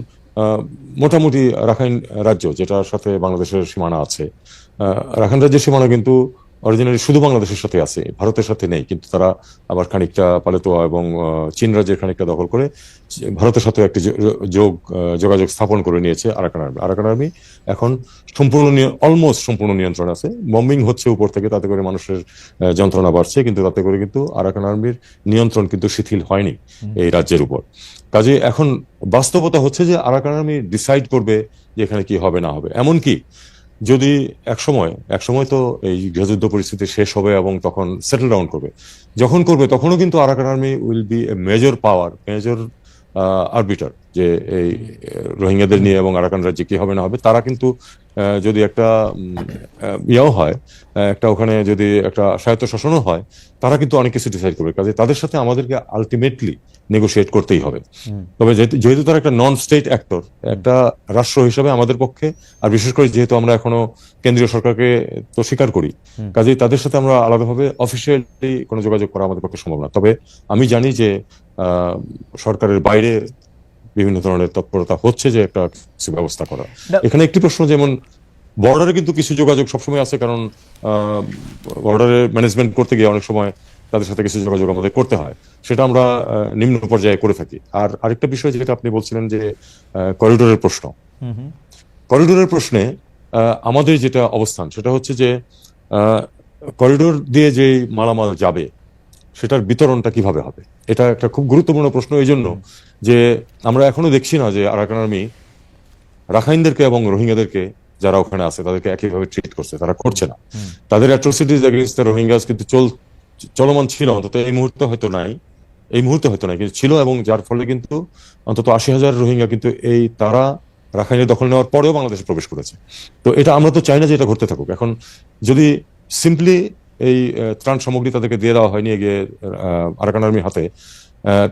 S2: মোটামুটি রাখাইন রাজ্য, যেটার সাথে বাংলাদেশের সীমানা আছে, রাখাইন রাজ্যের সীমানা কিন্তু অরিজিনালি শুধু বাংলাদেশের সাথে আছে, ভারতের সাথে নেই, কিন্তু তারা আবার খানিকটা পালেতোয়া এবং চীন রাজ্যের খানিকটা দখল করে ভারতের সাথে একটি যোগাযোগ স্থাপন করে নিয়েছে আরাকান আর্মি। এখন অলমোস্ট সম্পূর্ণ নিয়ন্ত্রণ আছে। বম্বিং হচ্ছে উপর থেকে, তাতে করে মানুষের যন্ত্রণা বাড়ছে, কিন্তু তাতে করে কিন্তু আরাকান আর্মির নিয়ন্ত্রণ কিন্তু শিথিল হয়নি এই রাজ্যের উপর। কাজে এখন বাস্তবতা হচ্ছে যে আরাকান আর্মি ডিসাইড করবে যে এখানে কি হবে না হবে। এমনকি যদি একসময় তো এই গৃহযুদ্ধ পরিস্থিতি শেষ হবে এবং তখন সেটেল ডাউন করবে, যখন করবে তখনও কিন্তু Arakan army will B a major power, major arbiter, যে এই রোহিঙ্গাদের নিয়ে এবং আরাকান রাজ্যে কি হবে না হবে। তারা কিন্তু যদি একটা ইয়েও হয়, একটা ওখানে যদি একটা স্বায়ত্তশাসনও হয়, তারা কিন্তু অনেক কিছু ডিসাইড করবে। কাজে তাদের সাথে আমাদেরকে আলটিমেটলি নেগোশিয়েট করতেই হবে। তবে যেহেতু তারা একটা নন স্টেট অ্যাক্টর, একটা রাষ্ট্র হিসেবে আমাদের পক্ষে, আর বিশেষ করে যেহেতু আমরা এখনো কেন্দ্রীয় সরকারকে তো স্বীকার করি, কাজেই তাদের সাথে আমরা আলাদাভাবে অফিসিয়ালি কোনো যোগাযোগ করা আমাদের পক্ষে সম্ভব না। তবে আমি জানি যে সরকারের বাইরে বিভিন্ন ধরনের তৎপরতা হচ্ছে যে একটা কিছু ব্যবস্থা করা। এখানে একটি প্রশ্ন, যেমন বর্ডারে কিন্তু কিছু যোগাযোগ সবসময় আছে, কারণ বর্ডারে ম্যানেজমেন্ট করতে গিয়ে অনেক সময় তাদের সাথে কিছু যোগাযোগ আমাদের করতে হয়, সেটা আমরা নিম্ন পর্যায়ে করে থাকি। আর আরেকটা বিষয় যেটা আপনি বলছিলেন যে করিডোরের প্রশ্ন, করিডোরের প্রশ্নে আমাদের যেটা অবস্থান সেটা হচ্ছে যে করিডোর দিয়ে যে মালামাল যাবে সেটার বিতরণটা কিভাবে হবে, এটা একটা খুব গুরুত্বপূর্ণ প্রশ্ন। এই জন্য যে আমরা এখনো দেখছি না যে আরাকান আর্মি রাখাইনদেরকে এবং রোহিঙ্গাদেরকে যারা ওখানে আছে তাদেরকে একইভাবে ট্রিট করছে, তারা করছে না। তাদের অ্যাট্রোসিটিজ এগেইনস্ট দ্য রোহিঙ্গাস কিন্তু চলমান ছিল, অন্তত এই মুহূর্তে হয়তো নাই, কিন্তু ছিল, এবং যার ফলে কিন্তু অন্তত 80,000 রোহিঙ্গা কিন্তু তারা রাখাইনের দখল নেওয়ার পরেও বাংলাদেশে প্রবেশ করেছে। তো এটা আমরা তো চাই না যে এটা ঘটতে থাকুক। এখন যদি সিম্পলি এই ত্রাণ সামগ্রী তাদেরকে দিয়ে দেওয়া হয়নি গিয়ে আরাকান আর্মির হাতে,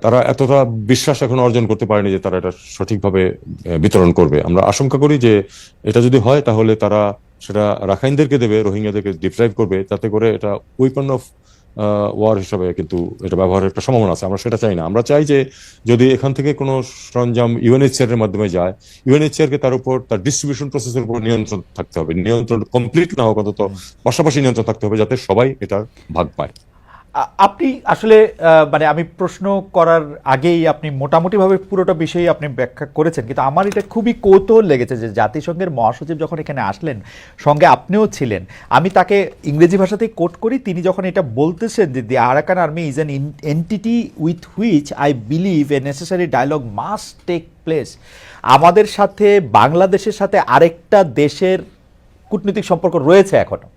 S2: তারা এতটা বিশ্বাস এখন অর্জন করতে পারেনি যে তারা এটা সঠিকভাবে বিতরণ করবে। আমরা আশঙ্কা করি যে এটা যদি হয় তাহলে তারা সেটা রাখাইনদেরকে দেবে, রোহিঙ্গাদেরকে ডিপ্রাইভ করবে, যাতে করে এটা উইপন অফ ওয়ার হিসাবে কিন্তু এটা ব্যবহারের একটা সম্ভাবনা আছে। আমরা সেটা চাই না। আমরা চাই যে যদি এখান থেকে কোনো সরঞ্জাম ইউএনএইচসিআর এর মাধ্যমে যায়, ইউএনএইচসিআর কে তার উপর, তার ডিস্ট্রিবিউশন প্রসেসের উপর নিয়ন্ত্রণ থাকতে হবে। নিয়ন্ত্রণ কমপ্লিট না হোক, অন্তত পাশাপাশি নিয়ন্ত্রণ থাকতে হবে, যাতে সবাই এটার ভাগ পায়।
S1: আপনি আসলে মানে আমি প্রশ্ন করার আগেই আপনি মোটামুটিভাবে পুরোটা বিষয়ই আপনি ব্যাখ্যা করেছেন, কিন্তু আমার এটা খুবই কৌতূহল লেগেছে যে জাতিসংঘের মহাসচিব যখন এখানে আসলেন, সঙ্গে আপনিও ছিলেন, আমি তাকে ইংরেজি ভাষাতেই কোট করি, তিনি যখন এটা বলতেছেন যে the Arakan army is an entity with which I believe a necessary dialogue must take place. আমাদের সাথে বাংলাদেশের সাথে আরেকটা দেশের কূটনৈতিক সম্পর্ক রয়েছে এখনো,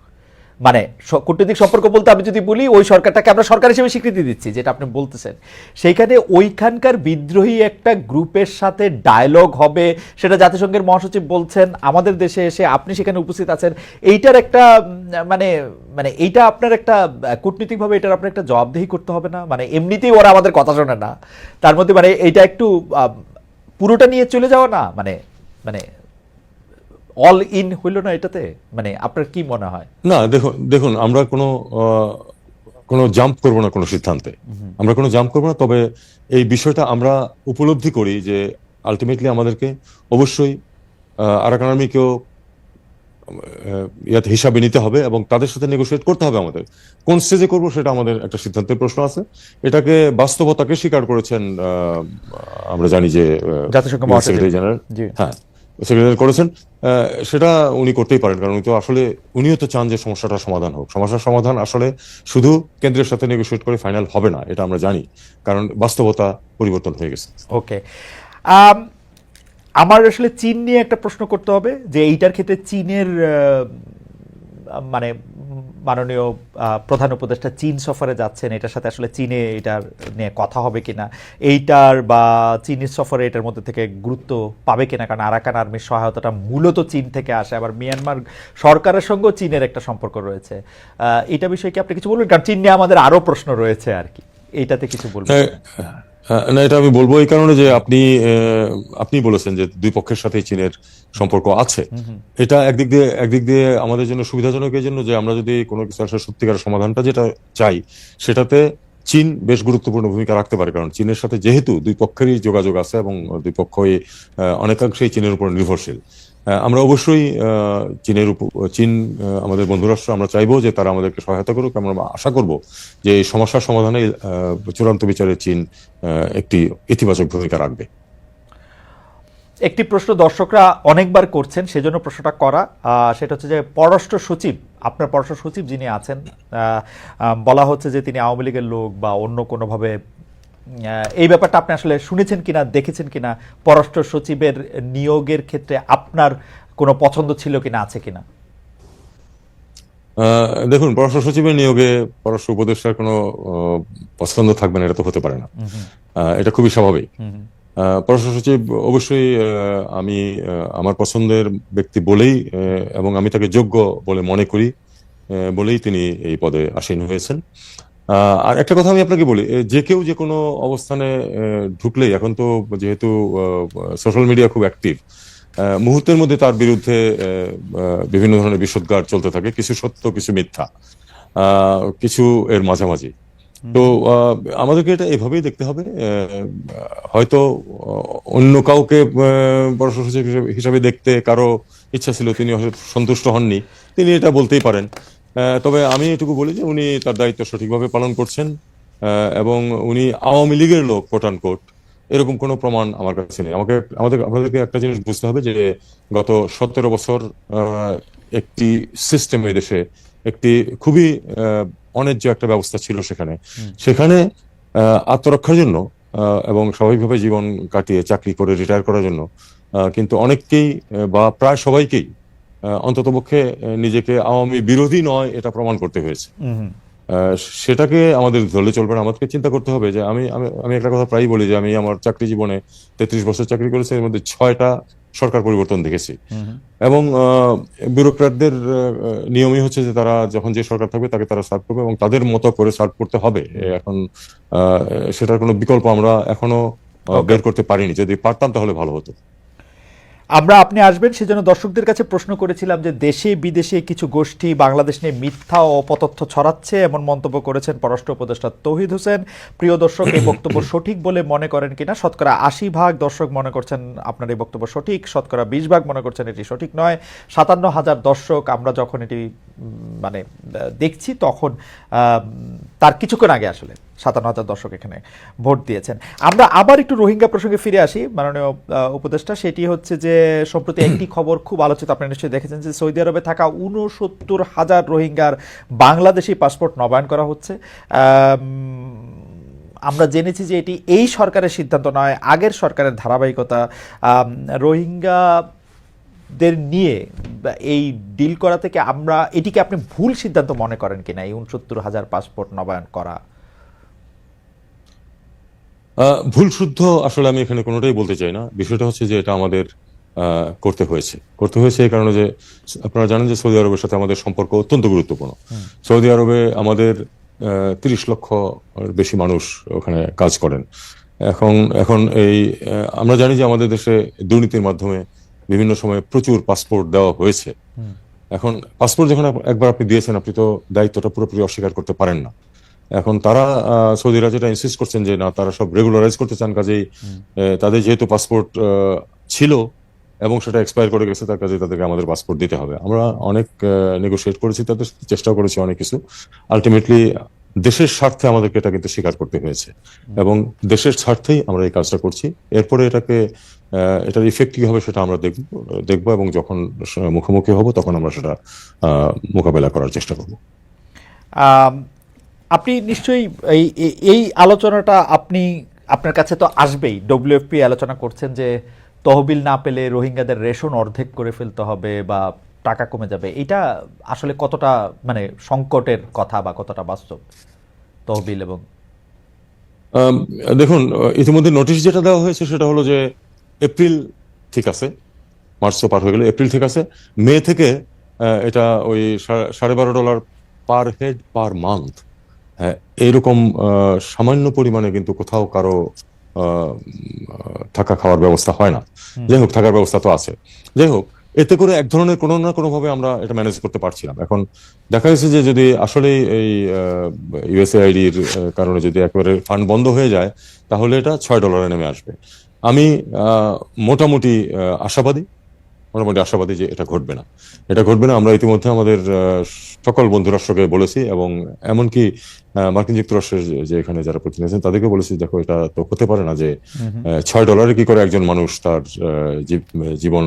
S1: মানে কূটনৈতিক সম্পর্ক বলতে আমি যদি বলি ওই সরকারটাকে আমরা সরকার হিসেবে স্বীকৃতি দিচ্ছি, যেটা আপনি বলতেছেন, সেইখানে ওইখানকার বিদ্রোহী একটা গ্রুপের সাথে ডায়লগ হবে, সেটা জাতিসংঘের মহাসচিব বলছেন, আমাদের দেশে এসে আপনি সেখানে উপস্থিত আছেন, এইটার একটা মানে মানে এইটা আপনার একটা কূটনৈতিকভাবে এটার আপনার একটা জবাবদিহি করতে হবে না? মানে এমনিতেই ওরা আমাদের কথা শোনে না, তার মধ্যে মানে এইটা একটু পুরোটা নিয়ে চলে যাওয়া না, মানে মানে অল ইন হইল না এটাতে? মানে আপনার কি মনে হয়?
S2: না, দেখুন আমরা কোনো জাম্প করবো না কোনো সিদ্ধান্তে, আমরা কোনো জাম্প করবো না। তবে এই বিষয়টা আমরা উপলব্ধি করি যে আলটিমেটলি আমাদেরকে অবশ্যই আরাকান আর্মিকেও ইয়াতে হিসাবে নিতে হবে এবং তাদের সাথে নেগোশিয়েট করতে হবে। আমাদের কোন স্টেজে করবো সেটা আমাদের একটা সিদ্ধান্তের প্রশ্ন আছে। এটাকে বাস্তবতাকে স্বীকার করেছেন, আমরা জানি যে
S1: জাতিসংঘ
S2: সেক্রেটারি জেনারেল, হ্যাঁ সেক্রেটারি করেছেন, সেটা উনি করতেই পারেন, কারণ উনিও তো চান যে সমস্যাটা সমাধান হোক। সমস্যার সমাধান আসলে শুধু কেন্দ্রের সাথে নেগোশিয়েট করে ফাইনাল হবে না, এটা আমরা জানি, কারণ বাস্তবতা পরিবর্তন হয়ে গেছে।
S1: ওকে, আমার আসলে চীন নিয়ে একটা প্রশ্ন করতে হবে, যে এইটার ক্ষেত্রে চীনের মানে মাননীয় প্রধান উপদেষ্টা চীন সফরে যাচ্ছেন, এটার সাথে আসলে চীনে এটার নিয়ে কথা হবে কিনা, এইটার বা চীনের সফরে এটার মধ্যে থেকে গুরুত্ব পাবে কিনা, কারণ আরাকান আর্মির সহায়তাটা মূলত চীন থেকে আসে, আবার মিয়ানমার সরকারের সঙ্গেও চীনের একটা সম্পর্ক রয়েছে। এটা বিষয়ে কি আপনি কিছু বলবেন? কারণ চীন নিয়ে আমাদের আরও প্রশ্ন রয়েছে আর কি, এইটাতে কিছু বলবেন?
S2: না, এটা আমি বলবো এই কারণে যে আপনি বলেছেন যে দুই পক্ষের সাথে চীনের সম্পর্ক আছে। এটা একদিক দিয়ে আমাদের জন্য সুবিধাজনক, এই জন্য যে আমরা যদি কোনো কিছু আসলে সত্যিকার সমাধানটা যেটা চাই সেটাতে চীন বেশ গুরুত্বপূর্ণ ভূমিকা রাখতে পারে, কারণ চীনের সাথে যেহেতু দুই পক্ষেরই যোগাযোগ আছে এবং দুই পক্ষই অনেকাংশেই চীনের উপর নির্ভরশীল। আমরা অবশ্যই চীন আমাদের বন্ধু রাষ্ট্র, আমরা চাইবো যে তারা আমাদেরকে সহায়তা করুক। আমরা আশা করব যে এই সমস্যার সমাধানে চূড়ান্ত বিচারে চীন একটি ইতিবাচক ভূমিকা রাখবে।
S1: একটি প্রশ্ন দর্শকরা অনেকবার করছেন, সেজন্য প্রশ্নটা করা, সেটা হচ্ছে যে পররাষ্ট্র সচিব, আপনার পররাষ্ট্র সচিব যিনি আছেন, বলা হচ্ছে যে তিনি আওয়ামী লীগের লোক বা অন্য কোনোভাবে, এই ব্যাপারটা আপনি আসলে শুনেছেন কিনা, দেখেছেন কিনা? পররাষ্ট্র সচিবের নিয়োগের ক্ষেত্রে আপনার কোনো পছন্দ ছিল কিনা, আছে কিনা?
S2: দেখুন, পররাষ্ট্র সচিবের নিয়োগে পররাষ্ট্র উপদেষ্টার কোনো পছন্দ থাকবে না, এটা তো হতে পারে না। এটা খুবই স্বাভাবিক। পররাষ্ট্র সচিব অবশ্যই আমি আমার পছন্দের ব্যক্তি বলেই এবং আমি তাকে যোগ্য বলে মনে করি বলেই তিনি এই পদে আসীন হয়েছেন। আর একটা কথা আমি আপনাকে বলি, যে কেউ যে কোনো অবস্থানে ঢুকলেই, এখন তো যেহেতু সোশ্যাল মিডিয়া খুব অ্যাক্টিভ, মুহূর্তের মধ্যে তার বিরুদ্ধে বিভিন্ন ধরনের বিষোদ্গার চলতে থাকে, কিছু সত্য কিছু মিথ্যা, কিছু এর মাঝামাঝি। তো আমাদেরকে এটা এভাবেই দেখতে হবে। হয়তো অন্য কাউকে পররাষ্ট্র সচিব হিসাবে দেখতে কারো ইচ্ছা ছিল, তিনি হয়তো সন্তুষ্ট হননি, তিনি এটা বলতেই পারেন। তবে আমি এটুকু বলি যে উনি তার দায়িত্ব সঠিকভাবে পালন করছেন, এবং উনি আওয়ামী লীগের লোক কোট আন কোট, এরকম কোনো প্রমাণ আমার কাছে নেই। আমাদেরকে একটা জিনিস বুঝতে হবে যে গত 17 বছর একটি সিস্টেম এই দেশে, একটি খুবই অন্যায্য একটা ব্যবস্থা ছিল সেখানে। সেখানে আত্মরক্ষার জন্য এবং স্বাভাবিকভাবে জীবন কাটিয়ে চাকরি করে রিটায়ার করার জন্য কিন্তু অনেককেই বা প্রায় সবাইকেই অন্ততপক্ষে নিজেকে আওয়ামী বিরোধী নয় এটা প্রমাণ করতে হয়েছে। সেটাকে আমাদের ধরলে চলবে না। আমাদেরকে চিন্তা করতে হবে যে আমি আমি আমি একটা কথা প্রায়ই বলি যে আমি আমার চাকরি জীবনে 33 বছর চাকরি করেছি, এর মধ্যে 6টা সরকার পরিবর্তন দেখেছি। এবং ব্যুরোক্র্যাটদের নিয়মই হচ্ছে যে তারা যখন যে সরকার থাকবে তাকে তারা সার্ভ করবে এবং তাদের মতো করে সার্ভ করতে হবে। এখন সেটার কোনো বিকল্প আমরা এখনো বের করতে পারিনি। যদি পারতাম তাহলে ভালো হতো।
S1: আমরা আপনি আসবেন সেজন্য দর্শকদের কাছে প্রশ্ন করেছিলাম যে দেশে বিদেশে কিছু গোষ্ঠী বাংলাদেশ নিয়ে মিথ্যা ও অপতথ্য ছড়াচ্ছে, এমন মন্তব্য করেছেন পররাষ্ট্র উপদেষ্টা তৌহিদ হোসেন। প্রিয় দর্শক, এই বক্তব্য সঠিক বলে মনে করেন কিনা? শতকরা 80% দর্শক মনে করছেন আপনার এই বক্তব্য সঠিক, শতকরা 20% মনে করছেন এটি সঠিক নয়। 57,000 দর্শক আমরা যখন এটি মানে দেখছি তখন তার কিছুক্ষণ আগে আসলে 57,000 দর্শক এখানে ভোট দিয়েছেন। আমরা আবার একটু রোহিঙ্গা প্রসঙ্গে ফিরে আসি মাননীয় উপদেষ্টা। সেটি হচ্ছে যে সম্প্রতি একটি খবর খুব আলোচিত, আপনি নিশ্চয়ই দেখেছেন, যে সৌদি আরবে থাকা 69,000 রোহিঙ্গার বাংলাদেশি পাসপোর্ট নবায়ন করা হচ্ছে। আমরা জেনেছি যে এটি এই সরকারের সিদ্ধান্ত নয়, আগের সরকারের ধারাবাহিকতা। রোহিঙ্গাদের নিয়ে এই ডিল করা থেকে আমরা এটিকে আপনি ভুল সিদ্ধান্ত মনে করেন কিনা, এই 69,000 পাসপোর্ট নবায়ন করা?
S2: ভুল শুদ্ধ আসলে আমি এখানে কোনোটাই বলতে চাই না। বিষয়টা হচ্ছে যে এটা আমাদের করতে হয়েছে এই কারণে যে আপনারা জানেন যে সৌদি আরবের সাথে আমাদের সম্পর্ক অত্যন্ত গুরুত্বপূর্ণ। সৌদি আরবে আমাদের 30 লক্ষ বেশি মানুষ ওখানে কাজ করেন। এখন এখন এই আমরা জানি যে আমাদের দেশে দুর্নীতির মাধ্যমে বিভিন্ন সময় প্রচুর পাসপোর্ট দেওয়া হয়েছে। এখন পাসপোর্ট যখন একবার আপনি দিয়েছেন, আপনি তো দায়িত্বটা পুরোপুরি অস্বীকার করতে পারেন না। এখন তারা সৌদিরা যেটা ইনসিস্ট করছেন যে না, তারা সব রেগুলারাইজ করতে চান, কাজেই তাদের যেহেতু পাসপোর্ট ছিল এবং সেটা এক্সপায়ার করে গেছে, তার কাজে তাদেরকে আমাদের পাসপোর্ট দিতে হবে। আমরা অনেক নেগোশিয়েট করেছি, তাদের চেষ্টাও করেছি অনেক কিছু। আলটিমেটলি দেশের স্বার্থে আমাদেরকে এটা কিন্তু স্বীকার করতে হয়েছে এবং দেশের স্বার্থেই আমরা এই কাজটা করছি। এরপরে এটার ইফেক্ট কি হবে সেটা আমরা দেখবো এবং যখন মুখোমুখি হব তখন আমরা সেটা মোকাবেলা করার চেষ্টা করব।
S1: আপনি নিশ্চয়ই এই আলোচনাটা আপনার কাছে তো আসবেই। ডব্লিউএফপি আলোচনা করছেন যে তহবিল না পেলে রোহিঙ্গাদের রেশন অর্ধেক করে ফেলতে হবে বা টাকা কমে যাবে। এটা আসলে কতটা মানে সংকটের কথা বা কতটা বাস্তব তহবিল? এবং
S2: দেখুন, ইতিমধ্যে নোটিশ যেটা দেওয়া হয়েছে সেটা হলো যে এপ্রিল ঠিক আছে, মার্চ তো পার হয়ে গেল, এপ্রিল ঠিক আছে, মে থেকে এটা ওই $12.5 পার হেড পার মান্থ, এইরকম সামান্য পরিমাণে কিন্তু কোথাও কারো থাকা খাওয়ার ব্যবস্থা হয় না। যাই হোক, থাকার ব্যবস্থা তো আছে। যাই হোক, এতে করে এক ধরনের কোনো না কোনো ভাবে আমরা এটা ম্যানেজ করতে পারছিলাম। এখন দেখা যাচ্ছে যে যদি আসলে এই ইউএসএআইডির কারণে যদি একেবারে ফান্ড বন্ধ হয়ে যায় তাহলে এটা $6 নেমে আসবে। আমি মোটামুটি আশাবাদী যে এটা ঘটবে না। আমরা ইতিমধ্যে আমাদের সকল বন্ধু রাষ্ট্রকে বলেছি এবং এমনকি মার্কিন যুক্তরাষ্ট্রের যে এখানে যারা প্রতিনিধি আছেন তাদেরকে বলেছি, দেখো এটা তো হতে পারে না যে $6 কি করে একজন মানুষ তার জীবন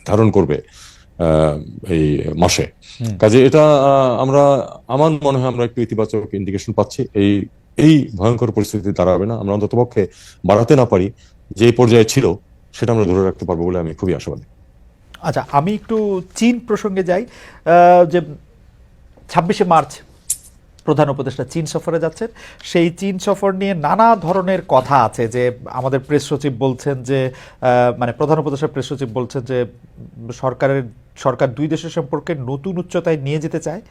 S2: ধারণ করবে এই মাসে। কাজে এটা আমার মনে হয় আমরা একটু ইতিবাচক ইন্ডিকেশন পাচ্ছি। এই ভয়ঙ্কর পরিস্থিতি দাঁড়াবে না। আমরা অন্ততপক্ষে বাড়াতে না পারি, যে পর্যায়ে ছিল সেটা আমরা ধরে রাখতে পারবো বলে আমি খুবই আশাবাদী।
S1: আচ্ছা, আমি একটু চীন প্রসঙ্গে যাই। যে 26 মার্চ প্রধান উপদেষ্টা চীন সফরে যাচ্ছেন। সেই চীন সফর নিয়ে নানা ধরনের কথা আছে, যে আমাদের প্রেস সচিব বলছেন যে মানে প্রধান উপদেষ্টা প্রেস সচিব বলছেন যে সরকার দুই দেশের সম্পর্কে নতুন উচ্চতায় নিয়ে যেতে চায়।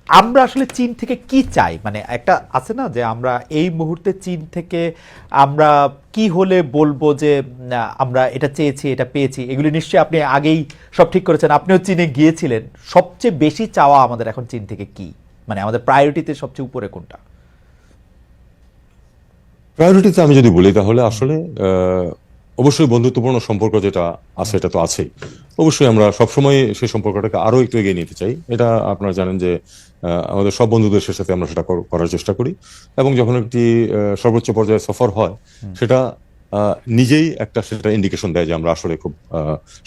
S1: আমরা আসলে চীন থেকে কি চাই, মানে একটা আছে না যে আমরা এই মুহূর্তে চীন থেকে আমরা কি হলে বলবো যে আমরা এটা চেয়েছি, এটা পেয়েছি। এগুলি নিশ্চয়ই আপনি আগেই সব ঠিক করেছেন, আপনিও চীনে গিয়েছিলেন। সবচেয়ে বেশি চাওয়া আমাদের এখন চীন থেকে কি, মানে আমাদের প্রায়োরিটিতে সবচেয়ে উপরে কোনটা?
S2: প্রায়োরিটিতে আমি যদি বলি তাহলে আসলে অবশ্যই বন্ধুত্বপূর্ণ সম্পর্ক যেটা আছে এটা তো আছেই। অবশ্যই আমরা সবসময় সেই সম্পর্কটাকে আরো একটু এগিয়ে নিতে চাই। এটা আপনারা জানেন যে আমাদের সব বন্ধুদের সাথে আমরা সেটা করার চেষ্টা করি, এবং যখন একটি সর্বোচ্চ পর্যায়ে সফর হয় সেটা নিজেই একটা সেটা ইন্ডিকেশন দেয় যে আমরা আসলে খুব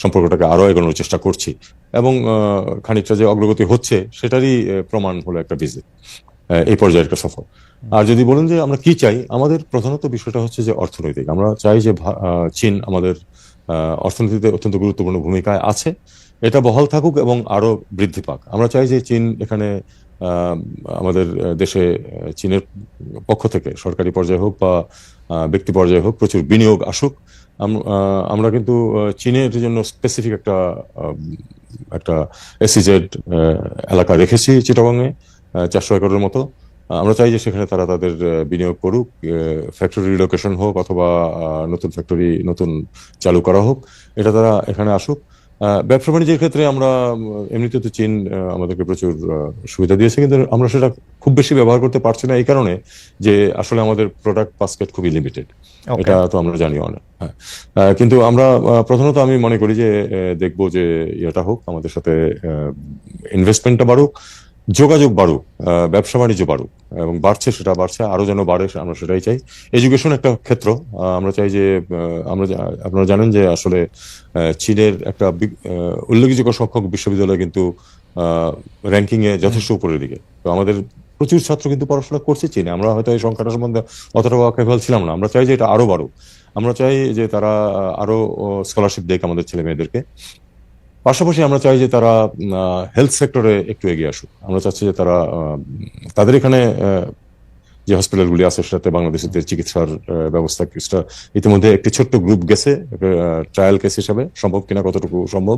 S2: সম্পর্কটাকে আরো এগোনোর চেষ্টা করছি, এবং খানিকটা যে অগ্রগতি হচ্ছে সেটারই প্রমাণ হলো একটা ভিজিট, এই পর্যায়ের একটা সফর। আর যদি বলেন যে আমরা কি চাই, আমাদের প্রধানত বিষয়টা হচ্ছে যে অর্থনৈতিক। আমরা চাই যে চীন আমাদের অর্থনীতিতে অত্যন্ত গুরুত্বপূর্ণ ভূমিকায় আছে, এটা বহাল থাকুক এবং আরো বৃদ্ধি পাক। আমরা চাই যে চীন এখানে আমাদের দেশে চীনের পক্ষ থেকে সরকারি পর্যায়ে হোক বা ব্যক্তি পর্যায়ে হোক প্রচুর বিনিয়োগ আসুক। আমরা কিন্তু চীনের জন্য স্পেসিফিক একটা এসইজেড এলাকা রেখেছি চিটাগংয়ে, 400 একরের মতো। আমরা চাই যে সেখানে তারা তাদের বিনিয়োগ করুক, ফ্যাক্টরি রিলোকেশন হোক অথবা নতুন ফ্যাক্টরি নতুন চালু করা হোক, এটা তারা এখানে আসুক। ব্যবসা বাণিজ্যের ক্ষেত্রে আমরা এমনিতে তো চীন আমাদেরকে প্রচুর সুবিধা দিয়েছে, কিন্তু আমরা সেটা খুব বেশি ব্যবহার করতে পারছি না এই কারণে যে আসলে আমাদের প্রোডাক্ট বাস্কেট খুবই লিমিটেড, এটা তো আমরা জানিও না। হ্যাঁ, কিন্তু আমরা প্রধানত আমি মনে করি যে দেখবো যে এটা হোক, আমাদের সাথে ইনভেস্টমেন্টটা বাড়ুক, যোগাযোগ বাড়ুক, ব্যবসা বাণিজ্য বাড়ুক, এবং বাড়ছে, সেটা বাড়ছে, আরো যেন বাড়ে আমরা সেটাই চাই। এডুকেশন একটা ক্ষেত্র, আমরা চাই যে আপনারা জানেন যে আসলে চীনের একটা উল্লেখযোগ্য সংখ্যক বিশ্ববিদ্যালয় কিন্তু র্যাঙ্কিং এ যথেষ্ট উপরের দিকে। তো আমাদের প্রচুর ছাত্র কিন্তু পড়াশোনা করছে চীনে। আমরা হয়তো এই সংখ্যাটা সম্বন্ধে অতটা ওয়াকিবহাল ছিলাম না। আমরা চাই যে এটা আরো বাড়ুক। আমরা চাই যে তারা আরো স্কলারশিপ দেখ আমাদের ছেলে মেয়েদেরকে। পাশাপাশি আমরা চাই যে তারা হেলথ সেক্টরে একটু এগিয়ে আসুক। আমরা চাচ্ছি যে তারা তাদের এখানে যে হসপিটালগুলি আছে সেটাতে বাংলাদেশের চিকিৎসার ব্যবস্থা কিছুটা ইতিমধ্যে একটি ছোট্ট গ্রুপ গেছে ট্রায়াল কেস হিসাবে, সম্ভব কিনা, কতটুকু সম্ভব,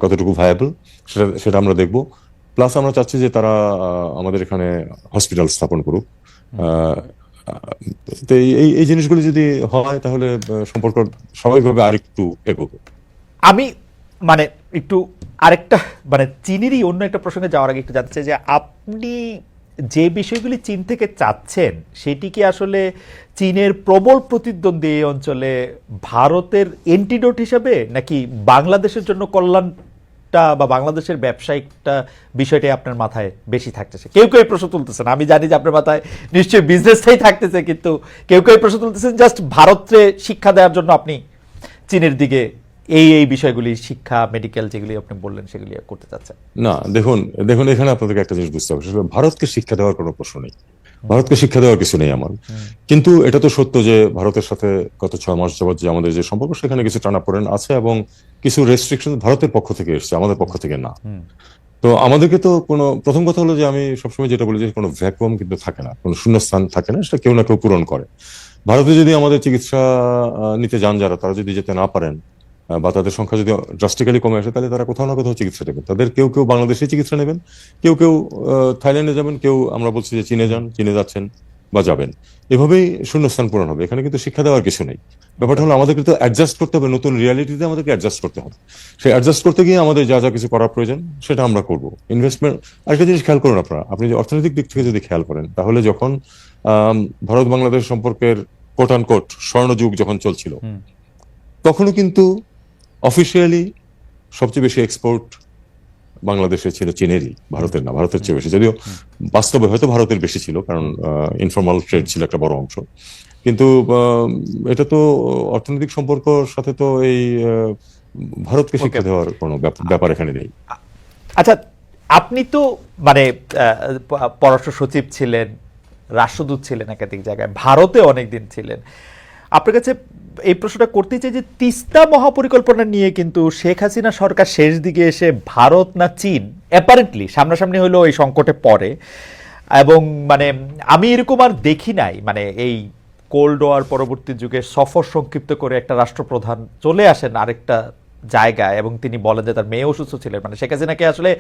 S2: কতটুকু ভায়াবল, সেটা আমরা দেখব। প্লাস আমরা চাচ্ছি যে তারা আমাদের এখানে হসপিটাল স্থাপন করুক। তো এই জিনিসগুলি যদি হয় তাহলে সম্পর্ক স্বাভাবিকভাবে আরেকটু এগোবে।
S1: আমি মানে একটু আরেকটা মানে চীনেরই অন্য একটা প্রসঙ্গে যাওয়ার আগে একটু জানতে চাই যে আপনি যে বিষয়গুলি চীন থেকে চাচ্ছেন সেটি কি আসলে চীনের প্রবল প্রতিদ্বন্দ্বী এই অঞ্চলে ভারতের এন্টিডোট হিসাবে, নাকি বাংলাদেশের জন্য কল্যাণটা বা বাংলাদেশের ব্যবসায়িকটা বিষয়টাই আপনার মাথায় বেশি থাকতেছে? কেউ কেউ এই প্রশ্ন তুলতেছেন, আমি জানি যে আপনার মাথায় নিশ্চয়ই বিজনেসটাই থাকতেছে, কিন্তু কেউ কেউ এই প্রশ্ন তুলতেছেন জাস্ট ভারতকে শিক্ষা দেওয়ার জন্য আপনি চীনের দিকে এই বিষয়গুলি, শিক্ষা, মেডিকেল যেগুলি আপনি বললেন সেগুলি করতে চাচ্ছেন।
S2: না, দেখুন এখানে আপনাদেরকে একটা জিনিস বুঝতে হবে, ভারতকে শিক্ষা দেওয়ার কোনো প্রশ্ন নেই, ভারতকে শিক্ষা দেওয়ার কিছু নেই আমার। কিন্তু এটা তো সত্য যে ভারতের সাথে গত 6 মাস যাবত যে আমাদের যে সম্পর্ক সেখানে কিছু টানাপোড়েন আছে, এবং কিছু রেস্ট্রিকশন ভারতের পক্ষ থেকে এসছে, আমাদের পক্ষ থেকে না। তো আমাদেরকে তো প্রথম কথা হলো যে আমি সবসময় যেটা বলি যে কোনো ভ্যাকুয়াম কিন্তু থাকে না, কোনো শূন্যস্থান থাকে না, সেটা কেউ না কেউ পূরণ করে। ভারতে যদি আমাদের চিকিৎসা নিতে যান যারা, তারা যদি যেতে না পারেন বা তাদের সংখ্যা যদি ড্রাস্টিক্যালি কমে আসে, তাহলে তারা কোথাও না কোথাও চিকিৎসা নেবেন। তাদের কেউ কেউ বাংলাদেশে চিকিৎসা নেবেন, কেউ কেউ থাইল্যান্ডে যাবেন, কেউ আমরা বলছি যে চীনে যান, চীনে যাচ্ছেন বা যাবেন। এভাবেই শূন্যস্থান পূরণ হবে। এখানে কিন্তু শিক্ষা দেওয়ার কিছু নেই। ব্যাপারটা হলো আমাদেরকে তো অ্যাডজাস্ট করতে হবে, নতুন রিয়ালিটিতে আমাদেরকে অ্যাডজাস্ট করতে হবে। সেই অ্যাডজাস্ট করতে গিয়ে আমাদের যা যা কিছু করার প্রয়োজন সেটা আমরা করব। ইনভেস্টমেন্ট, আরেকটা জিনিস খেয়াল করুন আপনারা, আপনি যে অর্থনৈতিক দিক থেকে যদি খেয়াল করেন, তাহলে যখন ভারত বাংলাদেশ সম্পর্কের কোট অ্যান্ড কোট স্বর্ণযুগ যখন চলছিল, তখনও কিন্তু অফিসিয়ালি সবচেয়ে বেশি এক্সপোর্ট বাংলাদেশে ছিল চীনেরই, ভারতের না, ভারতের চেয়ে বেশি। যদিও বাস্তবে হয়তো ভারতের বেশি ছিল, কারণ ইনফর্মাল ট্রেড ছিল একটা বড় অংশ। কিন্তু এটা তো অর্থনৈতিক সম্পর্কর সাথে তো এই ভারতকে শিক্ষা দেওয়ার কোনো ব্যাপার এখানে নেই।
S1: আচ্ছা, আপনি তো মানে পররাষ্ট্র সচিব ছিলেন, রাষ্ট্রদূত ছিলেন একাধিক জায়গায়, ভারতে অনেকদিন ছিলেন। আপনার কাছে এই প্রশ্নটা করতে চাই যে তিস্তা মহাপরিকল্পনা নিয়ে কিন্তু শেখ হাসিনা সরকার শেষ দিকে এসে ভারত না চীন অ্যাপারেন্টলি সামনাসামনি হলো এই সংকটে পড়ে, এবং মানে আমি এরকম আর দেখি নাই, মানে এই কোল্ড ওয়ার পরবর্তী যুগে সফর সংক্ষিপ্ত করে একটা রাষ্ট্রপ্রধান চলে আসেন আরেকটা জায়গায় এবং তিনি বলেন যে তার মেয়ে অসুস্থ ছিলেন, মানে শেখ হাসিনাকে আসলে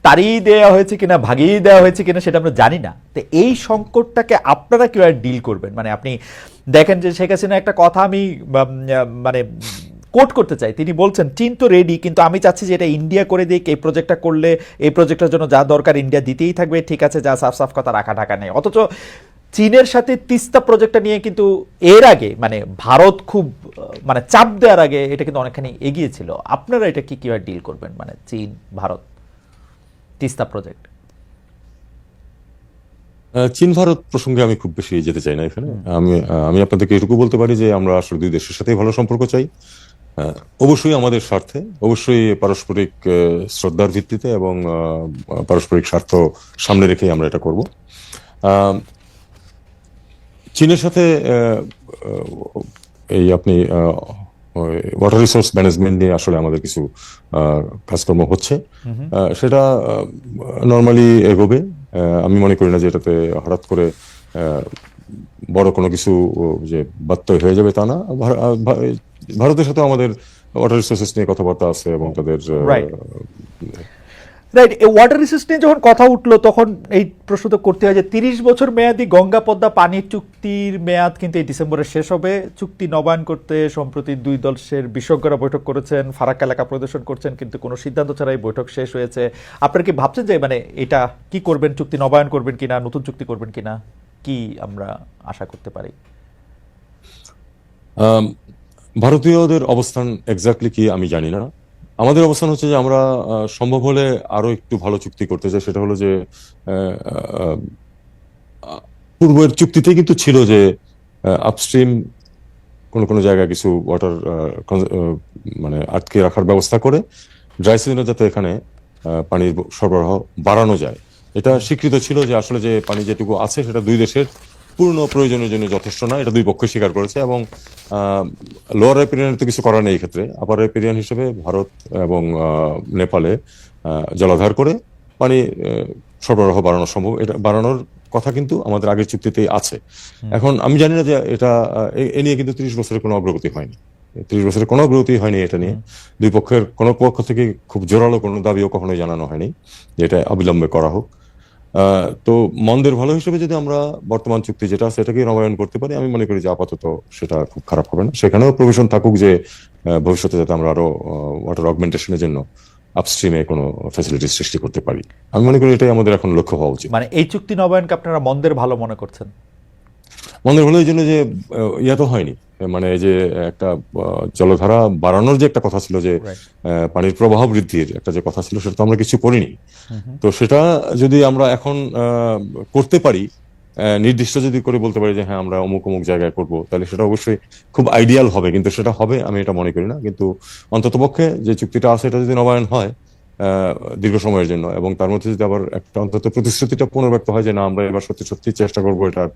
S1: তাড়িয়ে দেওয়া হয়েছে কিনা ভাগিয়ে দেওয়া হয়েছে কিনা সেটা আমরা জানি না। তো এই সংকটটাকে আপনারা কিভাবে ডিল করবেন? মানে আপনি দেখেন যে শেখ হাসিনা একটা কথা আমি মানে কোট করতে চাই, তিনি বলছেন চীন তো রেডি, কিন্তু আমি চাচ্ছি যে এটা ইন্ডিয়া করে দিক, এই প্রজেক্টটা করলে এই প্রজেক্টের জন্য যা দরকার ইন্ডিয়া দিতেই থাকবে, ঠিক আছে, যা সাফ সাফ কথা রাখা ঢাকা নেই। অথচ চীনের সাথে তিস্তা প্রজেক্টটা নিয়ে কিন্তু এর আগে মানে ভারত খুব মানে চাপ দেওয়ার আগে এটা কিন্তু অনেকখানি এগিয়েছিল। আপনারা এটা কি কিভাবে ডিল করবেন, মানে চীন ভারত তিস্তা প্রজেক্ট?
S2: চীন ভারত প্রসঙ্গে আমি খুব বেশি যেতে চাই না এখানে। আমি আপনাদেরকে এটুকু বলতে পারি যে আমরা আসলে দুই দেশের সাথেই ভালো সম্পর্ক চাই, অবশ্যই আমাদের স্বার্থে, অবশ্যই পারস্পরিক শ্রদ্ধার ভিত্তিতে এবং পারস্পরিক স্বার্থ সামনে রেখেই আমরা এটা করব। চীনের সাথে এই আপনি ওয়াটার রিসোর্স ম্যানেজমেন্ট নিয়ে আসলে আমাদের কিছু কাজকর্ম হচ্ছে, সেটা নর্মালি এগোবে। আমি মনে করি না যে এটাতে হঠাৎ করে বড় কোনো কিছু যে বাত্যয় হয়ে যাবে তা না। ভারতের সাথে আমাদের ওয়াটার রিসোর্সেস নিয়ে কথাবার্তা আছে এবং তাদের
S1: রাইট, এই ওয়াটার রিসোর্স নিয়ে যখন কথা উঠলো তখন এই প্রশ্ন তো করতে হয় যে 30 বছর মেয়াদী গঙ্গা পদ্মা পানি চুক্তির মেয়াদ কিন্তু এই ডিসেম্বরে শেষ হবে। চুক্তি নবায়ন করতে সম্প্রতি দুই দলের বিশেষজ্ঞরা বৈঠক করেছেন, ফারাক্কা এলাকা পরিদর্শন করছেন, কিন্তু কোনো সিদ্ধান্ত ছাড়াই বৈঠক শেষ হয়েছে। আপনারা কি ভাবছেন যে মানে এটা কি করবেন, চুক্তি নবায়ন করবেন কিনা, নতুন চুক্তি করবেন কিনা, কি আমরা আশা করতে পারি?
S2: ভারতীয়দের অবস্থান এক্স্যাক্টলি কি আমি জানি না। আমাদের অবস্থান হচ্ছে যে আমরা সম্ভব হলে আরো একটু ভালো চুক্তি করতে চাই। সেটা হলো যে পূর্বের চুক্তিতে কিন্তু ছিল যে আপস্ট্রিম কোনো জায়গায় কিছু ওয়াটার মানে আটকে রাখার ব্যবস্থা করে ড্রাই সিজনে যাতে এখানে পানির সরবরাহ বাড়ানো যায়। এটা স্বীকৃত ছিল যে আসলে যে পানি যেটুকু আছে সেটা দুই দেশের পূর্ণ প্রয়োজনের জন্য যথেষ্ট না, এটা দুই পক্ষ স্বীকার করেছে। এবং লোয়ার রেপিরিয়ানের তো কিছু করার নেই এই ক্ষেত্রে। আপার রেপিরিয়ান হিসেবে ভারত এবং নেপালে জলাধার করে পানি সরবরাহ বাড়ানো সম্ভব, এটা বাড়ানোর কথা কিন্তু আমাদের আগের চুক্তিতেই আছে। এখন আমি জানি না যে এটা এ নিয়ে কিন্তু 30 বছরের কোনো অগ্রগতি হয়নি, 30 বছরের কোনো অগ্রগতি হয়নি এটা নিয়ে। দুই পক্ষের কোনো পক্ষ থেকে খুব জোরালো কোনো দাবিও কখনোই জানানো হয়নি যে এটা অবিলম্বে করা হোক। তো মন্দের ভালো হিসেবে যদি আমরা বর্তমান চুক্তি যেটা আছে এটাকে নবায়ন করতে পারি, আমি মনে করি যে আপাতত সেটা খুব খারাপ হবে না। সেখানেও প্রভিশন থাকুক যে ভবিষ্যতে যাতে আমরা আরো ওয়াটার অগমেন্টেশনের জন্য আপস্ট্রিমে কোনো ফ্যাসিলিটি সৃষ্টি করতে পারি। আমি মনে করি এটাই আমাদের এখন লক্ষ্য হওয়া উচিত।
S1: মানে এই চুক্তি নবায়নকে আপনারা মন্দের ভালো মনে করছেন?
S2: মন্দের ভালো এই জন্য যে ইয়া তো হয়নি, মানে এই যে একটা জলধারা বাড়ানোর যে একটা কথা ছিল, যে পানির প্রবাহ বৃদ্ধির একটা যে কথা ছিল, সেটা তো আমরা কিছু করিনি। তো সেটা যদি আমরা এখন করতে পারি, নির্দিষ্ট যদি করে বলতে পারি যে হ্যাঁ আমরা অমুক অমুক জায়গায় করব, তাহলে সেটা অবশ্যই খুব আইডিয়াল হবে। কিন্তু সেটা হবে আমি এটা মনে করি না। কিন্তু অন্ততপক্ষে যে চুক্তিটা আছে এটা যদি নবায়ন হয় দীর্ঘ সময়ের জন্য, এবং তার মধ্যে যদি আবার একটা অন্তত প্রতিশ্রুতিটা পুনর্ব্যক্ত হয় যে না আমরা এবার সত্যি সত্যি চেষ্টা করবো এটার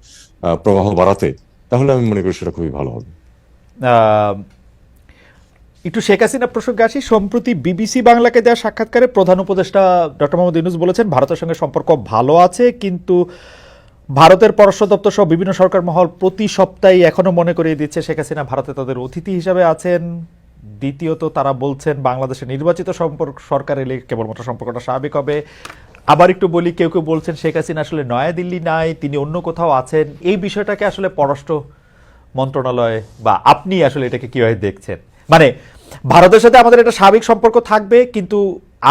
S2: প্রবাহ বাড়াতে, তাহলে আমি মনে করি সেটা খুবই ভালো হবে।
S1: একটু শেখ হাসিনা প্রসঙ্গে আসি। সম্প্রতি বিবিসি বাংলাকে দেওয়া সাক্ষাৎকারে প্রধান উপদেষ্টা ডক্টর মোহাম্মদ ইউনূস বলেছেন ভারতের সঙ্গে সম্পর্ক ভালো আছে, কিন্তু ভারতের পররাষ্ট্র দপ্তর সহ বিভিন্ন সরকার মহল প্রতি সপ্তাহে এখনো মনে করিয়ে দিচ্ছে শেখ হাসিনা ভারতে তাদের অতিথি হিসাবে আছেন। দ্বিতীয়ত তারা বলছেন বাংলাদেশে নির্বাচিত সরকার এলে কেবলমাত্র সম্পর্কটা স্বাভাবিক হবে। আবার একটু বলি, কেউ কেউ বলছেন শেখ হাসিনা আসলে নয়াদিল্লি নাই, তিনি অন্য কোথাও আছেন। এই বিষয়টাকে আসলে পররাষ্ট্র মন্ত্রণালয় বা আপনি আসলে এটাকে কিভাবে দেখছেন? মানে ভারতের সাথে আমাদের একটা স্বাভাবিক সম্পর্ক থাকবে, কিন্তু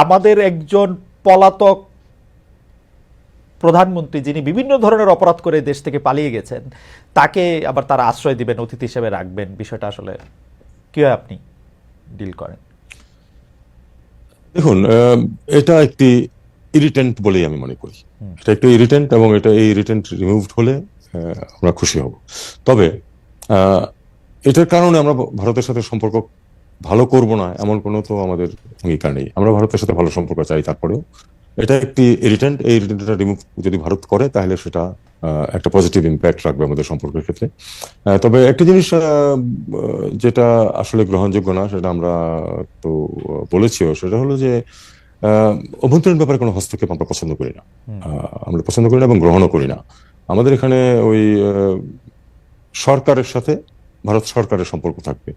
S1: আমাদের একজন পলাতক প্রধানমন্ত্রী যিনি বিভিন্ন ধরনের অপরাধ করে দেশ থেকে পালিয়ে গেছেন, তাকে আবার তারা আশ্রয় দিবেন, অতিথি হিসেবে রাখবেন, বিষয়টা আসলে কিভাবে আপনি ডিল করেন?
S2: দেখুন, এটা একটি ইরিটেন্ট বলেই আমি মনে করি। এটা একটু ইরিটেন্ট, এবং এটা এই ইরিটেন্ট রিমুভড হলে আমরা খুশি হব। তবে এটার কারণে আমরা ভারতের সাথে সম্পর্ক ভালো করব না এমন কোনো তো আমাদের অঙ্গীকার নেই। আমরা ভারতের সাথে ভালো সম্পর্ক চাই। তারপরেও এটা একটি ইরিটেন্ট, এই ইরিটেন্টটা রিমুভ যদি ভারত করে তাহলে সেটা একটা পজিটিভ ইম্প্যাক্ট রাখবে আমাদের সম্পর্কের ক্ষেত্রে। তবে একটা জিনিস যেটা আসলে গ্রহণযোগ্য না, সেটা আমরা তো বলেছিও, সেটা হলো যে অভ্যন্তরীণ ব্যাপারে কোনো হস্তক্ষেপ আমরা পছন্দ করি না। আমরা পছন্দ করি না এবং গ্রহণও করি না। আমাদের এখানে ওই সরকারের সাথে ভারত সরকারের সম্পর্ক থাকবে।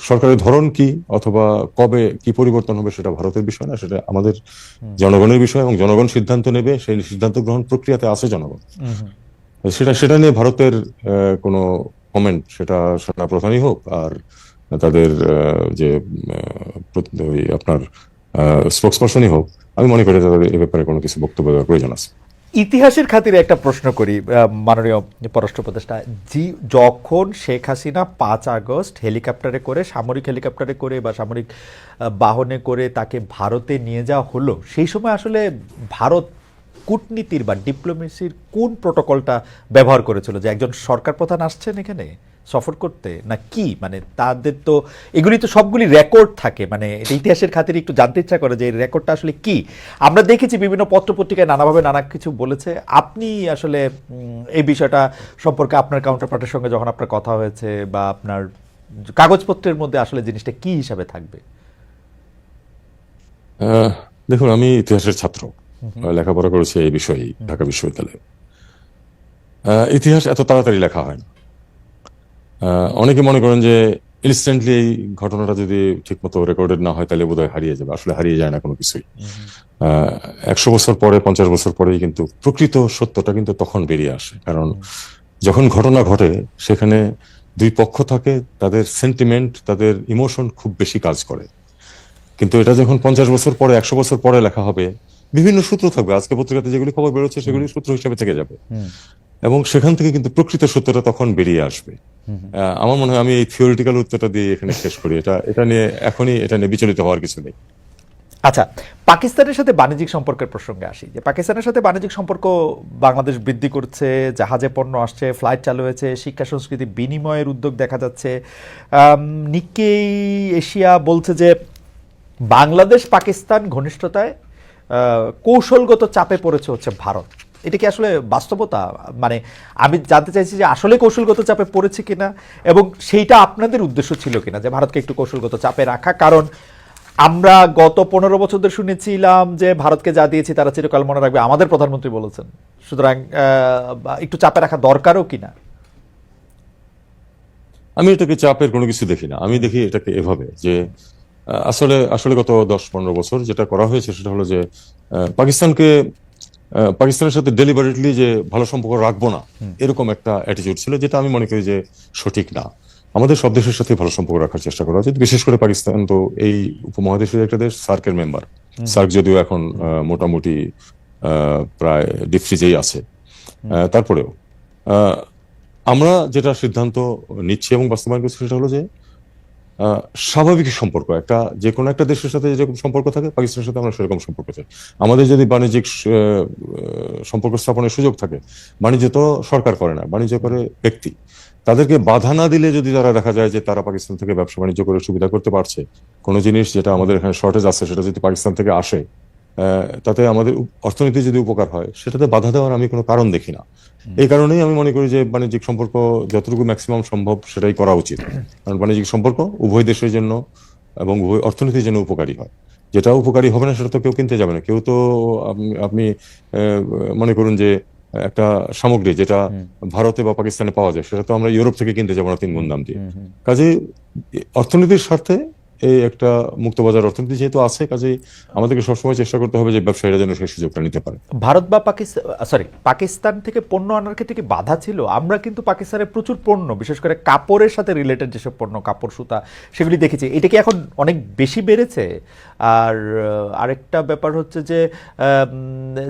S2: সরকারের ধরন কি অথবা কবে কি পরিবর্তন হবে সেটা ভারতের বিষয় না, সেটা আমাদের জনগণের বিষয়, এবং জনগণ সিদ্ধান্ত নেবে। সেই সিদ্ধান্ত গ্রহণ প্রক্রিয়াতে আছে জনগণ। সেটা নিয়ে ভারতের কোনো কমেন্ট, সেটা সেনা প্রধানই হোক আর তাদের যে ওই আপনার স্পোক্সপারসনই হোক, আমি মনে করি তাদের এ ব্যাপারে কোনো কিছু বক্তব্য দেওয়ার প্রয়োজন আছে।
S1: ইতিহাসের খাতিরে একটা প্রশ্ন করি মাননীয় পররাষ্ট্র উপদেষ্টা জি, যখন শেখ হাসিনা 5 আগস্ট হেলিকপ্টারে করে, সামরিক হেলিকপ্টারে করে বা সামরিক বাহনে করে তাকে ভারতে নিয়ে যাওয়া হলো, সেই সময় আসলে ভারত কূটনীতির বা ডিপ্লোমেসির কোন প্রোটোকলটা ব্যবহার করেছিল? যে একজন সরকার প্রধান আসছেন এখানে সফর করতে, না কি? মানে তাদের তো এগুলি তো সবগুলি রেকর্ড থাকে, মানে এটা ইতিহাসের খাতিরে একটু জানতে ইচ্ছা করে যে এই রেকর্ডটা আসলে কি। আমরা দেখেছি বিভিন্ন পত্রপত্রিকায় নানাভাবে নানা কিছু বলেছে। আপনি আসলে এই বিষয়টা সম্পর্কে আপনার কাউন্টার পার্টের সঙ্গে যখন আপনার কথা হয়েছে বা আপনার কাগজপত্রের মধ্যে আসলে জিনিসটা কি হিসাবে থাকবে?
S2: দেখুন, আমি ইতিহাসের ছাত্র, লেখাপড়া করেছি এই বিষয়ে ঢাকা বিশ্ববিদ্যালয়ে। ইতিহাস এত তাড়াতাড়ি লেখা হয় না। অনেকে মনে করেন যে ইনস্ট্যান্টলি এই ঘটনাটা যদি ঠিক মতো রেকর্ডেড না হয় তাহলে বোধহয় হারিয়ে যাবে। আসলে হারিয়ে যায় না কোনো কিছুই। 100 বছর পরে, 50 বছর পরেই কিন্তু প্রকৃত সত্যটা কিন্তু তখন বেরিয়ে আসে। কারণ যখন ঘটনা ঘটে সেখানে দুই পক্ষ থাকে, তাদের সেন্টিমেন্ট, তাদের ইমোশন খুব বেশি কাজ করে। কিন্তু এটা যখন 50 বছর পরে, 100 বছর পরে লেখা হবে, বিভিন্ন সূত্র থাকবে। আজকে পত্রিকাতে যেগুলি খবর বেরোচ্ছে সেগুলি সূত্র হিসেবে থেকে যাবে, এবং সেখান থেকে কিন্তু প্রকৃত সত্যটা তখন বেরিয়ে আসবে। আমার মনে হয় আমি এই থিওরিটিক্যাল উত্তরটা দিয়ে এখানে শেষ করি। এটা নিয়ে এখনই এটা নিয়ে বিচলিত হওয়ার কিছু নেই।
S1: আচ্ছা, পাকিস্তানের সাথে বাণিজ্যিক সম্পর্কের প্রসঙ্গে আসি। যে পাকিস্তানের সাথে বাণিজ্যিক সম্পর্ক বাংলাদেশ বৃদ্ধি করছে, জাহাজে পণ্য আসছে, ফ্লাইট চালু হয়েছে, শিক্ষা সংস্কৃতি বিনিময়ের উদ্যোগ দেখা যাচ্ছে। নিক্কেই এশিয়া বলছে যে বাংলাদেশ পাকিস্তান ঘনিষ্ঠতায় কৌশলগত চাপে পড়েছে হচ্ছে ভারত। এটা কি আসলে বাস্তবতা? মানে আমি জানতে চাইছি যে আসলে কৌশলগত চাপে পড়েছে কিনা, এবং সেইটা আপনাদের উদ্দেশ্য ছিল কিনা যে ভারতকে একটু কৌশলগত চাপে রাখা। কারণ আমরা গত 15 বছর ধরে শুনেছিলাম যে ভারতকে যা দিয়েছি তারা চিরকাল মনে রাখবে, আমাদের প্রধানমন্ত্রী বলেছেন। সুতরাং একটু চাপে রাখা দরকারও কিনা?
S2: আমি এটাকে চাপের কোনো কিছু দেখি না। আমি দেখি এটাকে এভাবে যে আসলে গত 10-15 বছর যেটা করা হয়েছে সেটা হলো যে পাকিস্তানের সাথে ডেলিবারেটলি যে ভালো সম্পর্ক রাখবো না, এরকম একটা অ্যাটিটিউড ছিল, যেটা আমি মনে করি যে সঠিক না। আমাদের সব দেশের সাথে ভালো সম্পর্ক রাখার চেষ্টা করা উচিত। বিশেষ করে পাকিস্তান তো এই উপমহাদেশের একটা দেশ, সার্কের মেম্বার। সার্ক যদিও এখন মোটামুটি প্রায় ডিপ ফ্রিজেই আছে, তারপরেও আমরা যেটা সিদ্ধান্ত নিচ্ছি এবং বাস্তবায়ন করছি সেটা হলো যে স্বাভাবিক সম্পর্ক, একটা যে কোনো একটা দেশের সাথে যেরকম সম্পর্ক থাকে পাকিস্তানের সাথে আমরা সেরকম সম্পর্ক চাই। আমাদের যদি বাণিজ্যিক সম্পর্ক স্থাপনের সুযোগ থাকে, বাণিজ্য তো সরকার করে না, বাণিজ্য করে ব্যক্তি। তাদেরকে বাধা না দিলে যদি তারা দেখা যায় যে তারা পাকিস্তান থেকে ব্যবসা বাণিজ্য করে সুবিধা করতে পারছে, কোনো জিনিস যেটা আমাদের এখানে শর্টেজ আছে সেটা যদি পাকিস্তান থেকে আসে, তাতে আমাদের অর্থনীতি যদি উপকার হয়, সেটাতে বাধা দেওয়ার আমি কোনো কারণ দেখি না। এই কারণেই আমি মনে করি যে বাণিজ্যিক সম্পর্ক যতটুকু ম্যাক্সিমাম সম্ভব সেটাই করা উচিত। কারণ বাণিজ্যিক সম্পর্ক উভয় দেশের জন্য এবং উভয় অর্থনীতির জন্য উপকারী হয়। যেটা উপকারী হবে না সেটা তো কেউ কিনতে যাবে না। কেউ তো আপনি মনে করুন যে একটা সামগ্রী যেটা ভারতে বা পাকিস্তানে পাওয়া যায় সেটা তো আমরা ইউরোপ থেকে কিনতে যাবো না 3 গুণ দাম দিয়ে। কাজেই অর্থনীতির স্বার্থে এই একটা মুক্তবাজার অর্থনীতি যেহেতু আছে, কাজেই আমাদেরকে সবসময় চেষ্টা করতে হবে যে ব্যবসায়ীরা যেন সেই সুযোগটা নিতে পারে।
S1: ভারত বা পাকিস্তান থেকে পণ্য আনার ক্ষেত্রে কি বাধা ছিল? আমরা কিন্তু পাকিস্তানের প্রচুর পণ্য, বিশেষ করে কাপড়ের সাথে রিলেটেড যেসব পণ্য, কাপড়, সুতা, সেগুলি দেখেছি। এটা কি এখন অনেক বেশি বেড়েছে? আর আরেকটা ব্যাপার হচ্ছে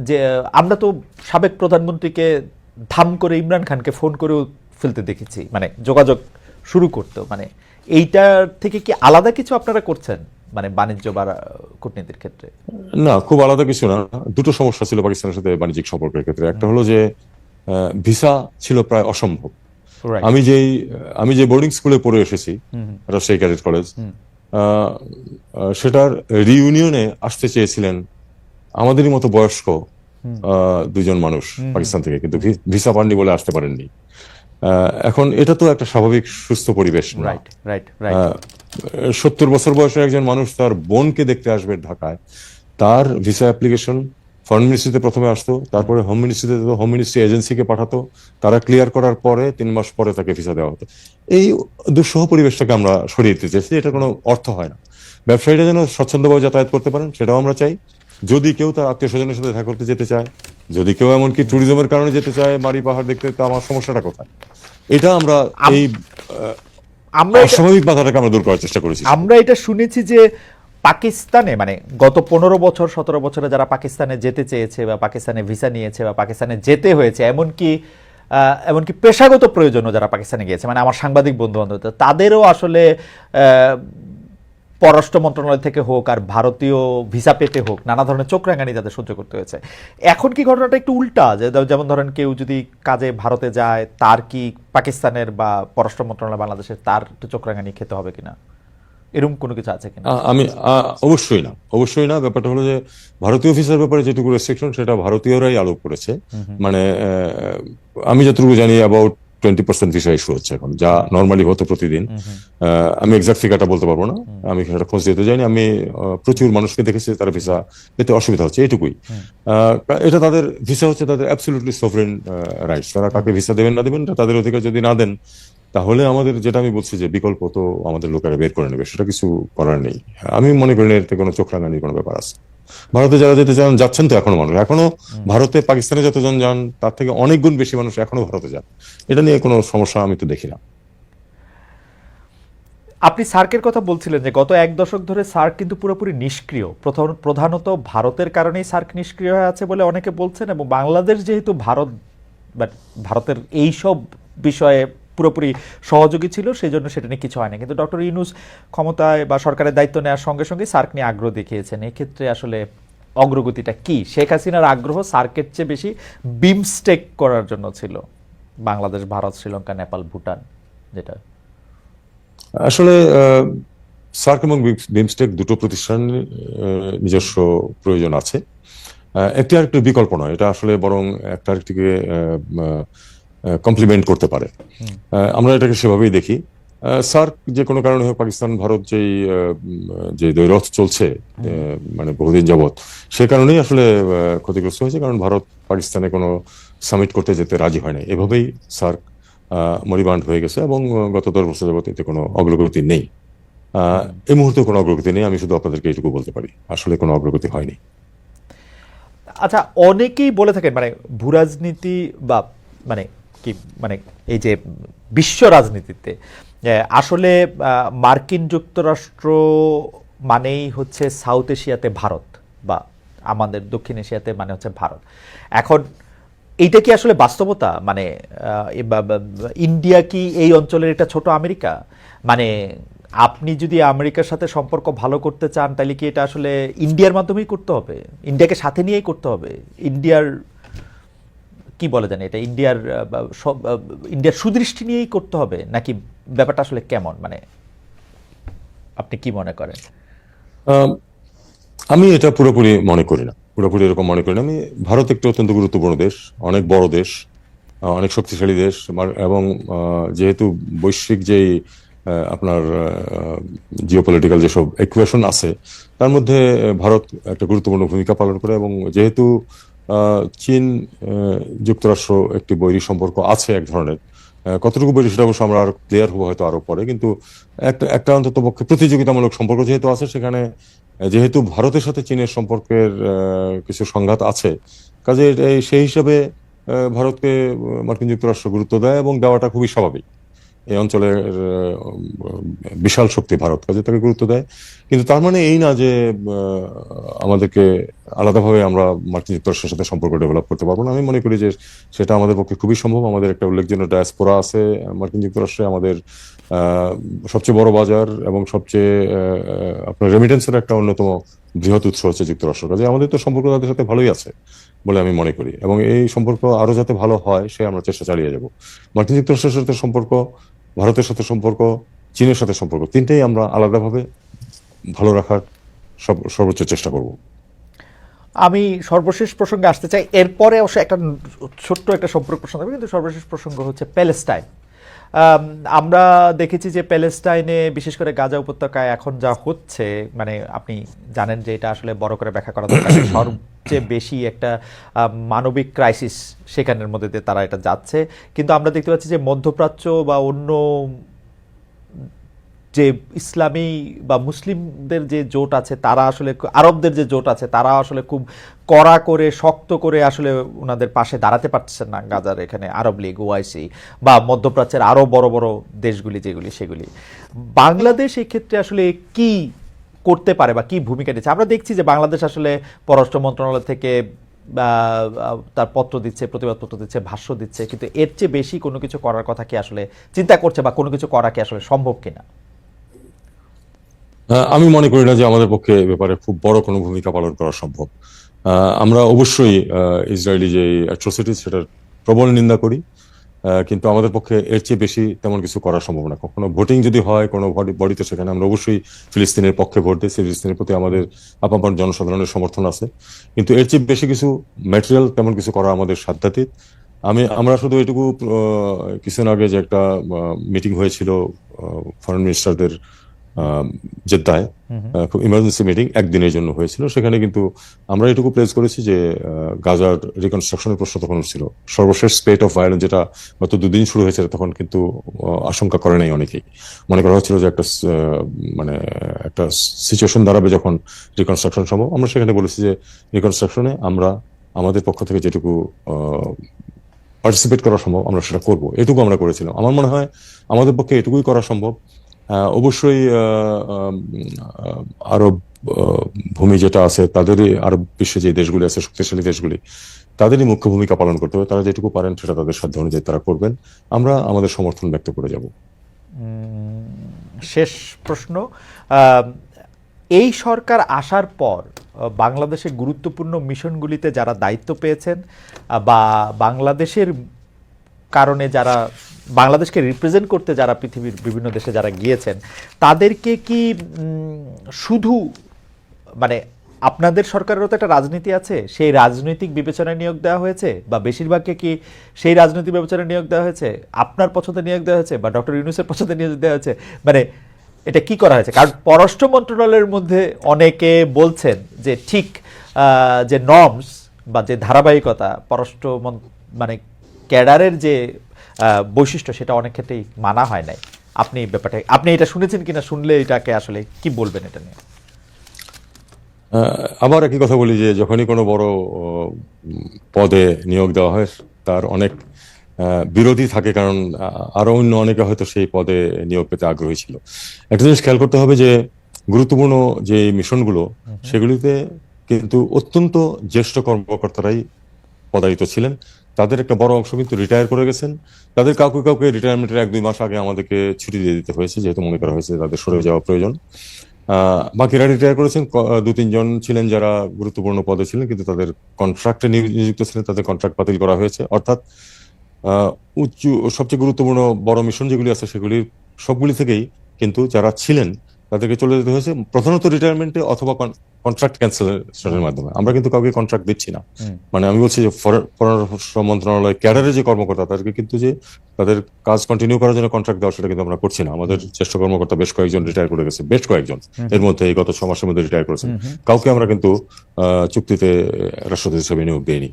S1: যে আমরা তো সাবেক প্রধানমন্ত্রীকে ধাম করে ইমরান খানকে ফোন করেও ফেলতে দেখেছি, মানে যোগাযোগ শুরু করতো। মানে এইটার থেকে কি আলাদা কিছু আপনারা করছেন মানে বাণিজ্য বা কূটনীতির ক্ষেত্রে?
S2: না, খুব আলাদা কিছু না। দুটো সমস্যা ছিল পাকিস্তানের সাথে বাণিজ্যিক সম্পর্কের ক্ষেত্রে। একটা হলো যে ভিসা ছিল প্রায় অসম্ভব। আমি যে বোর্ডিং স্কুলে পড়ে এসেছি, রাজশাহী ক্যাডেট কলেজ, সেটার রিইউনিয়নে আসতে চেয়েছিলেন আমাদেরই মতো বয়স্ক দুজন মানুষ পাকিস্তান থেকে, কিন্তু ভিসা পাননি বলে আসতে পারেননি। এখন এটা তো একটা স্বাভাবিক সুস্থ পরিবেশ না।
S1: Right right right.
S2: 70 বছর বয়সের একজন মানুষ তার বোনকে দেখতে আসবে ঢাকায়, তার ভিসা অ্যাপ্লিকেশন ফরেন মিনিস্ট্রিতে প্রথমে আসতো, তারপরে হোম মিনিস্ট্রিতে, হোম মিনিস্ট্রি এজেন্সিকে পাঠাতো, তারা ক্লিয়ার করার পরে 3 মাস পরে তাকে ভিসা দেওয়া হতো। এই দুঃসহ পরিবেশটাকে আমরা সরিয়ে দিতে চাইছি, এটা কোনো অর্থ হয় না। ব্যবসায়ীরা যেন স্বচ্ছন্দভাবে যাতায়াত করতে পারেন সেটাও আমরা চাই। যদি কেউ তার আত্মীয় স্বজনের সাথে দেখা করতে যেতে চায়, যদি কেউ এমনকি ট্যুরিজমের কারণে যেতে চায় বাড়ি পাহাড় দেখতে, তো আমার সমস্যাটা কোথায়? এটা আমরা এই
S1: আমরা
S2: অস্বাভাবিক বাধাটাকে আমরা দূর করার চেষ্টা করেছি।
S1: আমরা এটা শুনেছি যে পাকিস্তানে মানে গত 15 বছর 17 বছরে যারা পাকিস্তানে যেতে চেয়েছে বা পাকিস্তানে ভিসা নিয়েছে বা পাকিস্তানে যেতে হয়েছে, এমনকি পেশাগত প্রয়োজনও যারা পাকিস্তানে গিয়েছে, মানে আমার সাংবাদিক বন্ধু বান্ধব, তাদেরও আসলে পররাষ্ট্র মন্ত্রণালয় থেকে হোক আর ভারতীয় ভিসা পেতে হোক নানা ধরনের চোখ রাঙানি তাদের সহ্য করতে হয়েছে। এখন কি ঘটনাটা একটু উল্টা, যেমন ধরেন কেউ যদি কাজে ভারতে যায়, তার কি পাকিস্তানের বা পররাষ্ট্র মন্ত্রণালয় বাংলাদেশের তার একটু চোখ রাঙানি খেতে হবে কিনা, এরকম কোনো কিছু আছে কিনা?
S2: আমি অবশ্যই না। ব্যাপারটা হলো যে ভারতীয় ভিসার ব্যাপারে যেটুকু রেস্ট্রিকশন সেটা ভারতীয়রাই আরোপ করেছে। মানে আমি যতটুকু জানি অ্যাবাউট 20% ভিসা ইস্যু হচ্ছে এখন, যা নর্মালি হতো প্রতিদিন। আমি এক্সাক্ট ফিগারটা বলতে পারবো না, আমি সেটা খোঁজ দিতে যাইনি। আমি প্রচুর মানুষকে দেখেছি তারা ভিসা পেতে অসুবিধা হচ্ছে, এটুকুই। এটা তাদের ভিসা হচ্ছে তাদের অ্যাবসলিউটলি সফরেন রাইটস, তারা কাকে ভিসা দেবেন না দেবেন তাদের অধিকার। যদি না দেন তাহলে আমাদের, যেটা আমি বলছি যে বিকল্প তো আমাদের লোকেরা বের করে নেবে, সেটা কিছু করার নেই। আমি মনে করি না এতে কোনো চোখ রাঙানির কোনো ব্যাপার আছে। ভারতে যারা যেতে চান যাচ্ছেন তো এখনো মানুষ, এখনো ভারতে পাকিস্তানে যতজন যান তার থেকে অনেক গুণ বেশি মানুষ এখনো ভারতে যান। এটা নিয়ে কোনো সমস্যা আমি তো দেখি না।
S1: আপনি সার্কের কথা বলছিলেন যে গত 1 দশক ধরে সার্ক কিন্তু পুরোপুরি নিষ্ক্রিয়, প্রধানত ভারতের কারণেই সার্ক নিষ্ক্রিয় হয়ে আছে বলে অনেকে বলছেন, এবং বাংলাদেশ যেহেতু ভারতের এই সব বিষয়ে পুরোপুরি সহযোগী ছিল সেই জন্য সেটা নিয়ে কিছু হয় না। কিন্তু ডক্টর ইউনূস ক্ষমতায় বা সরকারের দায়িত্ব নেওয়ার সঙ্গে সঙ্গে সার্ক নিয়ে আগ্রহ দেখিয়েছেন। এক্ষেত্রে আসলে অগ্রগতিটা কি? শেখ হাসিনার আগ্রহ সার্কের চেয়ে বেশি বিমস্টেক করার জন্য ছিল, বাংলাদেশ, ভারত, শ্রীলঙ্কা, নেপাল, ভুটান, যেটা
S2: আসলে সার্ক এবং বিমস্টেক দুটো প্রতিষ্ঠানের নিজস্ব প্রয়োজন আছে, একটি আরেকটি বিকল্প নয়। এটা আসলে বরং একটা আরেকটিকে কমপ্লিমেন্ট করতে পারে। আমরা এটাকে সেভাবেই দেখি। সার্ক যে কোনো কারণে হোক, পাকিস্তান ভারত যে দ্বৈরথ চলছে মানে বহুদিন যাবৎ, সে কারণেই আসলে ক্ষতিগ্রস্ত হয়েছে, কারণ ভারত পাকিস্তানে কোনো সামিট করতে যেতে রাজি হয় না। এভাবেই সার্ক মরিবান্ড হয়ে গেছে এবং গত 10 বছর যাবৎ এতে কোনো অগ্রগতি নেই। এই মুহূর্তে কোনো অগ্রগতি নেই। আমি শুধু আপনাদেরকে এইটুকু বলতে পারি, আসলে কোনো অগ্রগতি হয়নি।
S1: আচ্ছা, অনেকেই বলে থাকেন মানে ভূরাজনীতি বা মানে কি মানে এই যে বিশ্ব রাজনীতিতে আসলে মার্কিন যুক্তরাষ্ট্র মানেই হচ্ছে সাউথ এশিয়াতে ভারত, বা আমাদের দক্ষিণ এশিয়াতে মানে হচ্ছে ভারত। এখন এইটা কি আসলে বাস্তবতা? মানে ইন্ডিয়া কি এই অঞ্চলের একটা ছোট আমেরিকা? মানে আপনি যদি আমেরিকার সাথে সম্পর্ক ভালো করতে চান তাহলে কি এটা আসলে ইন্ডিয়ার মাধ্যমেই করতে হবে, ইন্ডিয়াকে সাথে নিয়েই করতে হবে? ইন্ডিয়ার কি বলে জানি এটা ইন্ডিয়ার সুদৃষ্টি নিয়েই করতে হবে, নাকি ব্যাপারটা আসলে কেমন? মানে আপনি কি মনে করেন?
S2: আমি এটা পুরোপুরি মনে করি না, পুরোপুরি এরকম মনে করি না আমি। ভারত একটি অত্যন্ত গুরুত্বপূর্ণ দেশ, অনেক বড় দেশ, অনেক শক্তিশালী দেশ, এবং যেহেতু বৈশ্বিক যেই আপনার জিওপলিটিক্যাল যেসব ইকুয়েশন আছে তার মধ্যে ভারত একটা গুরুত্বপূর্ণ ভূমিকা পালন করে, এবং যেহেতু চীন যুক্তরাষ্ট্র একটি বৈরী সম্পর্ক আছে এক ধরনের, কতটুকু বৈরী সেটা অবশ্য আমরা আরো ক্লিয়ার হবো হয়তো আরো পরে, কিন্তু একটা অন্তত পক্ষে প্রতিযোগিতামূলক সম্পর্ক যেহেতু আছে, সেখানে যেহেতু ভারতের সাথে চীনের সম্পর্কের কিছু সংঘাত আছে, কাজে সেই হিসাবে ভারতকে মার্কিন যুক্তরাষ্ট্র গুরুত্ব দেয় এবং দেওয়াটা খুবই স্বাভাবিক। এই অঞ্চলের বিশাল শক্তি ভারত, কাজে তাকে গুরুত্ব দেয়। কিন্তু তার মানে এই না যে আমাদেরকে আলাদাভাবে আমরা মার্কিন যুক্তরাষ্ট্রের সাথে সম্পর্ক ডেভেলপ করতে পারবো না। আমি মনে করি যে সেটা আমাদের পক্ষে খুবই সম্ভব। আমাদের একটা উল্লেখযোগ্য ডায়াসপোরা আছে মার্কিন যুক্তরাষ্ট্রে, আমাদের সবচেয়ে বড় বাজার এবং সবচেয়ে আপনার রেমিটেন্সের একটা অন্যতম বৃহৎ উৎস হচ্ছে যুক্তরাষ্ট্র। কাজে আমাদের তো সম্পর্ক তাদের সাথে ভালোই আছে বলে আমি মনে করি, এবং এই সম্পর্ক আরো যাতে ভালো হয় সে আমরা চেষ্টা চালিয়ে যাব। মার্কিন যুক্তরাষ্ট্রের সাথে সম্পর্ক, ভারতের সাথে সম্পর্ক, চীনের সাথে সম্পর্ক, তিনটেই আমরা আলাদাভাবে ভালো রাখার সর্বোচ্চ চেষ্টা করব।
S1: আমি সর্বশেষ প্রসঙ্গে আসতে চাই, এরপরে অবশ্য একটা ছোট্ট একটা সম্পর্ক প্রসঙ্গ হবে, কিন্তু সর্বশেষ প্রসঙ্গ হচ্ছে প্যালেস্টাইন। আমরা দেখেছি যে প্যালেস্টাইনে বিশেষ করে গাজা উপত্যকায় এখন যা হচ্ছে, মানে আপনি জানেন যে এটা আসলে বড় করে ব্যাখ্যা করা দরকার নেই। সবচেয়ে বেশি একটা মানবিক ক্রাইসিস সেখানের মধ্যে দিয়ে তারা এটা যাচ্ছে, কিন্তু আমরা দেখতে পাচ্ছি যে মধ্যপ্রাচ্য বা অন্য যে ইসলামী বা মুসলিমদের যে জোট আছে তারা আসলে, আরবদের যে জোট আছে তারা আসলে খুব কড়া করে শক্ত করে আসলে ওনাদের পাশে দাঁড়াতে পারছেন না। গাজার এখানে আরব লীগ, ওআইসি বা মধ্যপ্রাচ্যের আরো বড় বড় দেশগুলি যেগুলি, সেগুলি বাংলাদেশ এই ক্ষেত্রে আসলে কি করতে পারে বা কি ভূমিকা নিচ্ছে? আমরা দেখছি যে বাংলাদেশ আসলে পররাষ্ট্র মন্ত্রণালয় থেকে তার পত্র দিচ্ছে, প্রতিবাদপত্র দিচ্ছে, ভাষ্য দিচ্ছে, কিন্তু এর চেয়ে বেশি কোনো কিছু করার কথা কি আসলে চিন্তা করছে বা কোনো কিছু করা কি আসলে সম্ভব কিনা?
S2: আমি মনে করি না যে আমাদের পক্ষে এ ব্যাপারে খুব বড় কোনো ভূমিকা পালন করা সম্ভব। আমরা অবশ্যই ইসরায়েলি যে অ্যাট্রোসিটি সেটার প্রবল নিন্দা করি, কিন্তু আমাদের পক্ষে এর চেয়ে বেশি তেমন কিছু করা সম্ভব না। কখনো ভোটিং যদি হয় কোনো বডিতে, সেখানে আমরা অবশ্যই ফিলিস্তিনের পক্ষে ভোট দিই, ফিলিস্তিনের প্রতি আমাদের আপামর জনসাধারণের সমর্থন আছে, কিন্তু এর চেয়ে বেশি কিছু ম্যাটেরিয়াল তেমন কিছু করা আমাদের সাধ্যাতীত। আমরা শুধু এটুকু, কিছুদিন আগে যে একটা মিটিং হয়েছিল ফরেন মিনিস্টারদের জেদ্দায়, খুব ইমার্জেন্সি মিটিং একদিনের জন্য হয়েছিল, সেখানে কিন্তু আমরা এটুকু প্লেস করেছি যে গাজার রিকনস্ট্রাকশনের প্রশ্ন তখন ছিল। সর্বশেষ স্পেট অফ ভায়োলেন্স যেটা গত দুদিন শুরু হয়েছে, তখন কিন্তু আশঙ্কা করে নাই অনেকেই। মনে করা হচ্ছিল যে মানে একটা সিচুয়েশন দাঁড়াবে যখন রিকনস্ট্রাকশন সম্ভব। আমরা সেখানে বলেছি যে রিকনস্ট্রাকশনে আমরা আমাদের পক্ষ থেকে যেটুকু পার্টিসিপেট করা সম্ভব আমরা সেটা করব, এটুকু আমরা করেছিলাম। আমার মনে হয় আমাদের পক্ষে এটুকুই করা সম্ভব। অবশ্যই আরব ভূমি যেটা আছে, তাদেরই আরব বিশ্বে যে দেশগুলি আছে, শক্তিশালী দেশগুলি, তাদেরই মুখ্য ভূমিকা পালন করতে হবে। তারা যেটুকু পারেন সেটা তাদের সাধ্য অনুযায়ী তারা করবেন, আমরা আমাদের সমর্থন ব্যক্ত করে যাব।
S1: শেষ প্রশ্ন, এই সরকার আসার পর বাংলাদেশের গুরুত্বপূর্ণ মিশনগুলিতে যারা দায়িত্ব পেয়েছেন বা বাংলাদেশের কারণে যারা বাংলাদেশকে রিপ্রেজেন্ট করতে যারা পৃথিবীর বিভিন্ন দেশে যারা গিয়েছেন, তাদেরকে কি শুধু, মানে আপনাদের সরকারেরও তো একটা রাজনীতি আছে, সেই রাজনৈতিক বিবেচনায় নিয়োগ দেওয়া হয়েছে বা বেশিরভাগকে কি সেই রাজনৈতিক বিবেচনায় নিয়োগ দেওয়া হয়েছে, আপনার পছন্দে নিয়োগ দেওয়া হয়েছে বা ডক্টর ইউনূসের পছন্দে নিয়োগ দেওয়া হয়েছে? মানে এটা কি করা হয়েছে? কারণ পররাষ্ট্র মন্ত্রণালয়ের মধ্যে অনেকে বলছেন যে ঠিক যে নর্মস বা যে ধারাবাহিকতা পররাষ্ট্র মানে ক্যাডারের যে বৈশিষ্ট্য, সেটা অনেক ক্ষেত্রেই মানা হয় নাই। আপনি ব্যাপারটা, আপনি এটা শুনেছেন কিনা, শুনলে এটাকে আসলে কি বলবেন এটা নিয়ে?
S2: আবার একই কথা বলি যে যখনই কোনো বড় পদে নিয়োগ দেওয়া হয়, তার অনেক বিরোধী থাকে, কারণ আরো অন্য অনেকে হয়তো সেই পদে নিয়োগ পেতে আগ্রহী ছিল। একটা জিনিস খেয়াল করতে হবে যে গুরুত্বপূর্ণ যে মিশনগুলো, সেগুলিতে কিন্তু অত্যন্ত জ্যেষ্ঠ কর্মকর্তারাই পদায়িত ছিলেন। তাদের একটা বড় অংশ কিন্তু রিটায়ার করে গেছেন। তাদের কাউকে কাউকে রিটায়ারমেন্টের 1-2 মাস আগে আমাদেরকে ছুটি দিয়ে দিতে হয়েছে, যেহেতু মনে করা হয়েছে তাদের সরে যাওয়া প্রয়োজন। বাকিরা রিটায়ার করেছেন। 2-3 জন ছিলেন যারা গুরুত্বপূর্ণ পদে ছিলেন, কিন্তু তাদের কন্ট্রাক্টে নিযুক্ত ছিলেন, তাদের কন্ট্রাক্ট বাতিল করা হয়েছে। অর্থাৎ সবচেয়ে গুরুত্বপূর্ণ বড় মিশন যেগুলি আছে, সেগুলির সবগুলি থেকেই কিন্তু যারা ছিলেন তাদেরকে চলে যেতে হয়েছে, প্রধানত রিটায়ারমেন্টে অথবা কন্ট্রাক্ট ক্যান্সেলেশনের মাধ্যমে। আমরা কিন্তু কাউকে কন্ট্রাক্ট দিচ্ছি না। মানে আমি বলছি যে পররাষ্ট্র মন্ত্রণালয় ক্যাডারের যে কর্মকর্তা, তাদেরকে কিন্তু যে তাদের কাজ কন্টিনিউ করার জন্য কন্ট্রাক্ট দেওয়া, সেটা কিন্তু আমরা করছি না। আমাদের জ্যেষ্ঠ কর্মকর্তা বেশ কয়েকজন রিটায়ার করে গেছে, বেশ কয়েকজন এর মধ্যে এই গত 6 মাসের মধ্যে রিটায়ার করেছেন। কাউকে আমরা কিন্তু চুক্তিতে রাষ্ট্রদূত হিসেবে নিয়োগ দেইনি।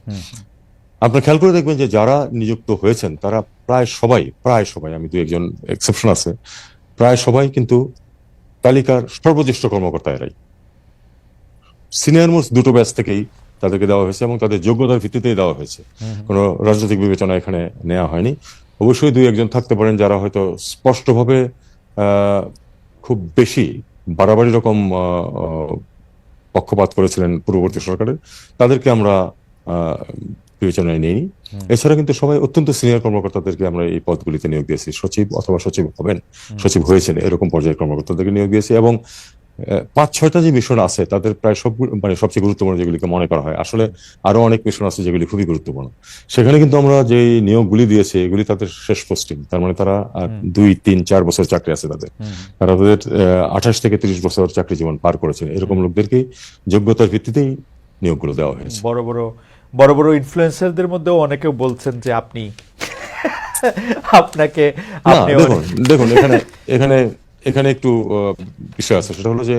S2: আপনার খেয়াল করে দেখবেন যে যারা নিযুক্ত হয়েছেন তারা প্রায় সবাই, আমি 2-1 জন এক্সেপশন আছে, প্রায় সবাই কিন্তু তালিকার সর্বজ্যেষ্ঠ কর্মকর্তা এরাই। সিনিয়র মোস্ট 2টো ব্যাচ থেকেই তাদেরকে দেওয়া হয়েছে এবং তাদের যোগ্যতার ভিত্তিতেই দেওয়া হয়েছে, কোনো রাজনৈতিক বিবেচনা এখানে নেওয়া হয়নি। অবশ্যই 2-1 জন থাকতে পারেন যারা হয়তো স্পষ্টভাবে খুব বেশি বাড়াবাড়ি রকম পক্ষপাত করেছিলেন পূর্ববর্তী সরকারের, তাদেরকে আমরা বিবেচনায় নেই। এছাড়া কিন্তু সবাই অত্যন্ত সিনিয়র কর্মকর্তাদেরকে আমরা এই পদগুলিতে নিয়োগ দিয়েছি। সচিব অথবা সচিব হবেন, সচিব হয়েছেন, এরকম পর্যায়ের কর্মকর্তাদেরকে নিয়োগ দিয়েছি। এবং 5-6টা যে মিশন আছে, তাদের প্রায় সবগুলো, মানে সবচেয়ে গুরুত্বপূর্ণ যেগুলিকে মনে করা হয়, আসলে আরো অনেক মিশন আছে যেগুলি খুবই গুরুত্বপূর্ণ, সেখানে কিন্তু আমরা যে নিয়োগগুলি দিয়েছি এগুলি তাদের শেষ পোস্টিং। তার মানে তারা 2-3-4 বছর চাকরি আছে তাদের, তাদের 28 থেকে 30 বছর চাকরি জীবন পার করেছেন। এরকম লোকদেরকে যোগ্যতার ভিত্তিতেই নিয়োগগুলো দেওয়া হয়েছে।
S1: বড় বড় ইনফ্লুয়েন্সারদের মধ্যেও অনেকে বলছেন যে আপনি আপনাকে
S2: না,
S1: আপনি
S2: দেখুন এখানে একটু বিষয় আছে, সেটা হলো যে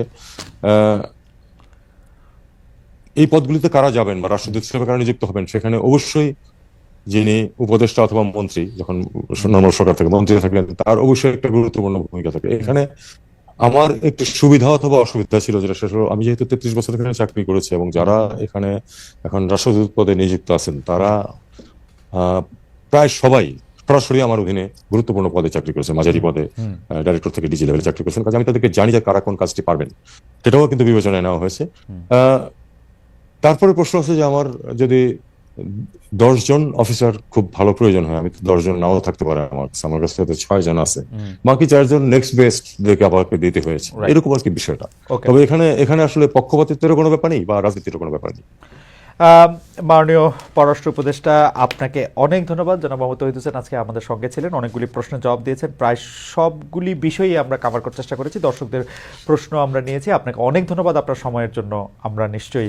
S2: এই পদগুলিতে কারা যাবেন বা রাষ্ট্রদূত হিসেবে কারা নিযুক্ত হবেন, সেখানে অবশ্যই যিনি উপদেষ্টা অথবা মন্ত্রী, যখন নর্মাল সরকার থেকে মন্ত্রী থাকলেন, তার অবশ্যই একটা গুরুত্বপূর্ণ ভূমিকা থাকে। এখানে আমার একটু সুবিধা অথবা অসুবিধা ছিল, যেটা সেটা হলো আমি যেহেতু 33 বছর এখানে চাকরি করেছি এবং যারা এখানে এখন রাষ্ট্রদূত পদে নিযুক্ত আছেন তারা প্রায় সবাই সরাসরি আমার অধীনে গুরুত্বপূর্ণ পদে চাকরি করেছে, মাঝারি পদে, ডাইরেক্টর থেকে ডিজি লেভেলে চাকরি করেছেন। কাজে আমি তাদেরকে জানি যে কারা কোন কাজটি পারবেন, সেটাও কিন্তু বিবেচনায় নেওয়া হয়েছে। তারপরে প্রশ্ন আছে যে আমার যদি 10 জন অফিসার খুব ভালো প্রয়োজন হয়, আমি তো 10 জন নাও থাকতে পারে, আমার কাছে 6 জন আছে, বাকি 4 জন নেক্সট বেস্ট দেখে আমাকে দিতে হয়েছে, এরকম আর কি বিষয়টা। তবে এখানে আসলে পক্ষপাতিত্বের কোনো ব্যাপার নেই বা রাজনীতির কোনো ব্যাপার নেই।
S1: মাননীয় পররাষ্ট্র উপদেষ্টা, আপনাকে অনেক ধন্যবাদ। জনাব মোহাম্মদ তৌহিদ হোসেন আজকে আমাদের সঙ্গে ছিলেন, অনেকগুলি প্রশ্নের জবাব দিয়েছেন, প্রায় সবগুলি বিষয়ই আমরা কভার করার চেষ্টা করেছি, দর্শকদের প্রশ্ন আমরা নিয়েছি। আপনাকে অনেক ধন্যবাদ আপনার সময়ের জন্য। আমরা নিশ্চয়ই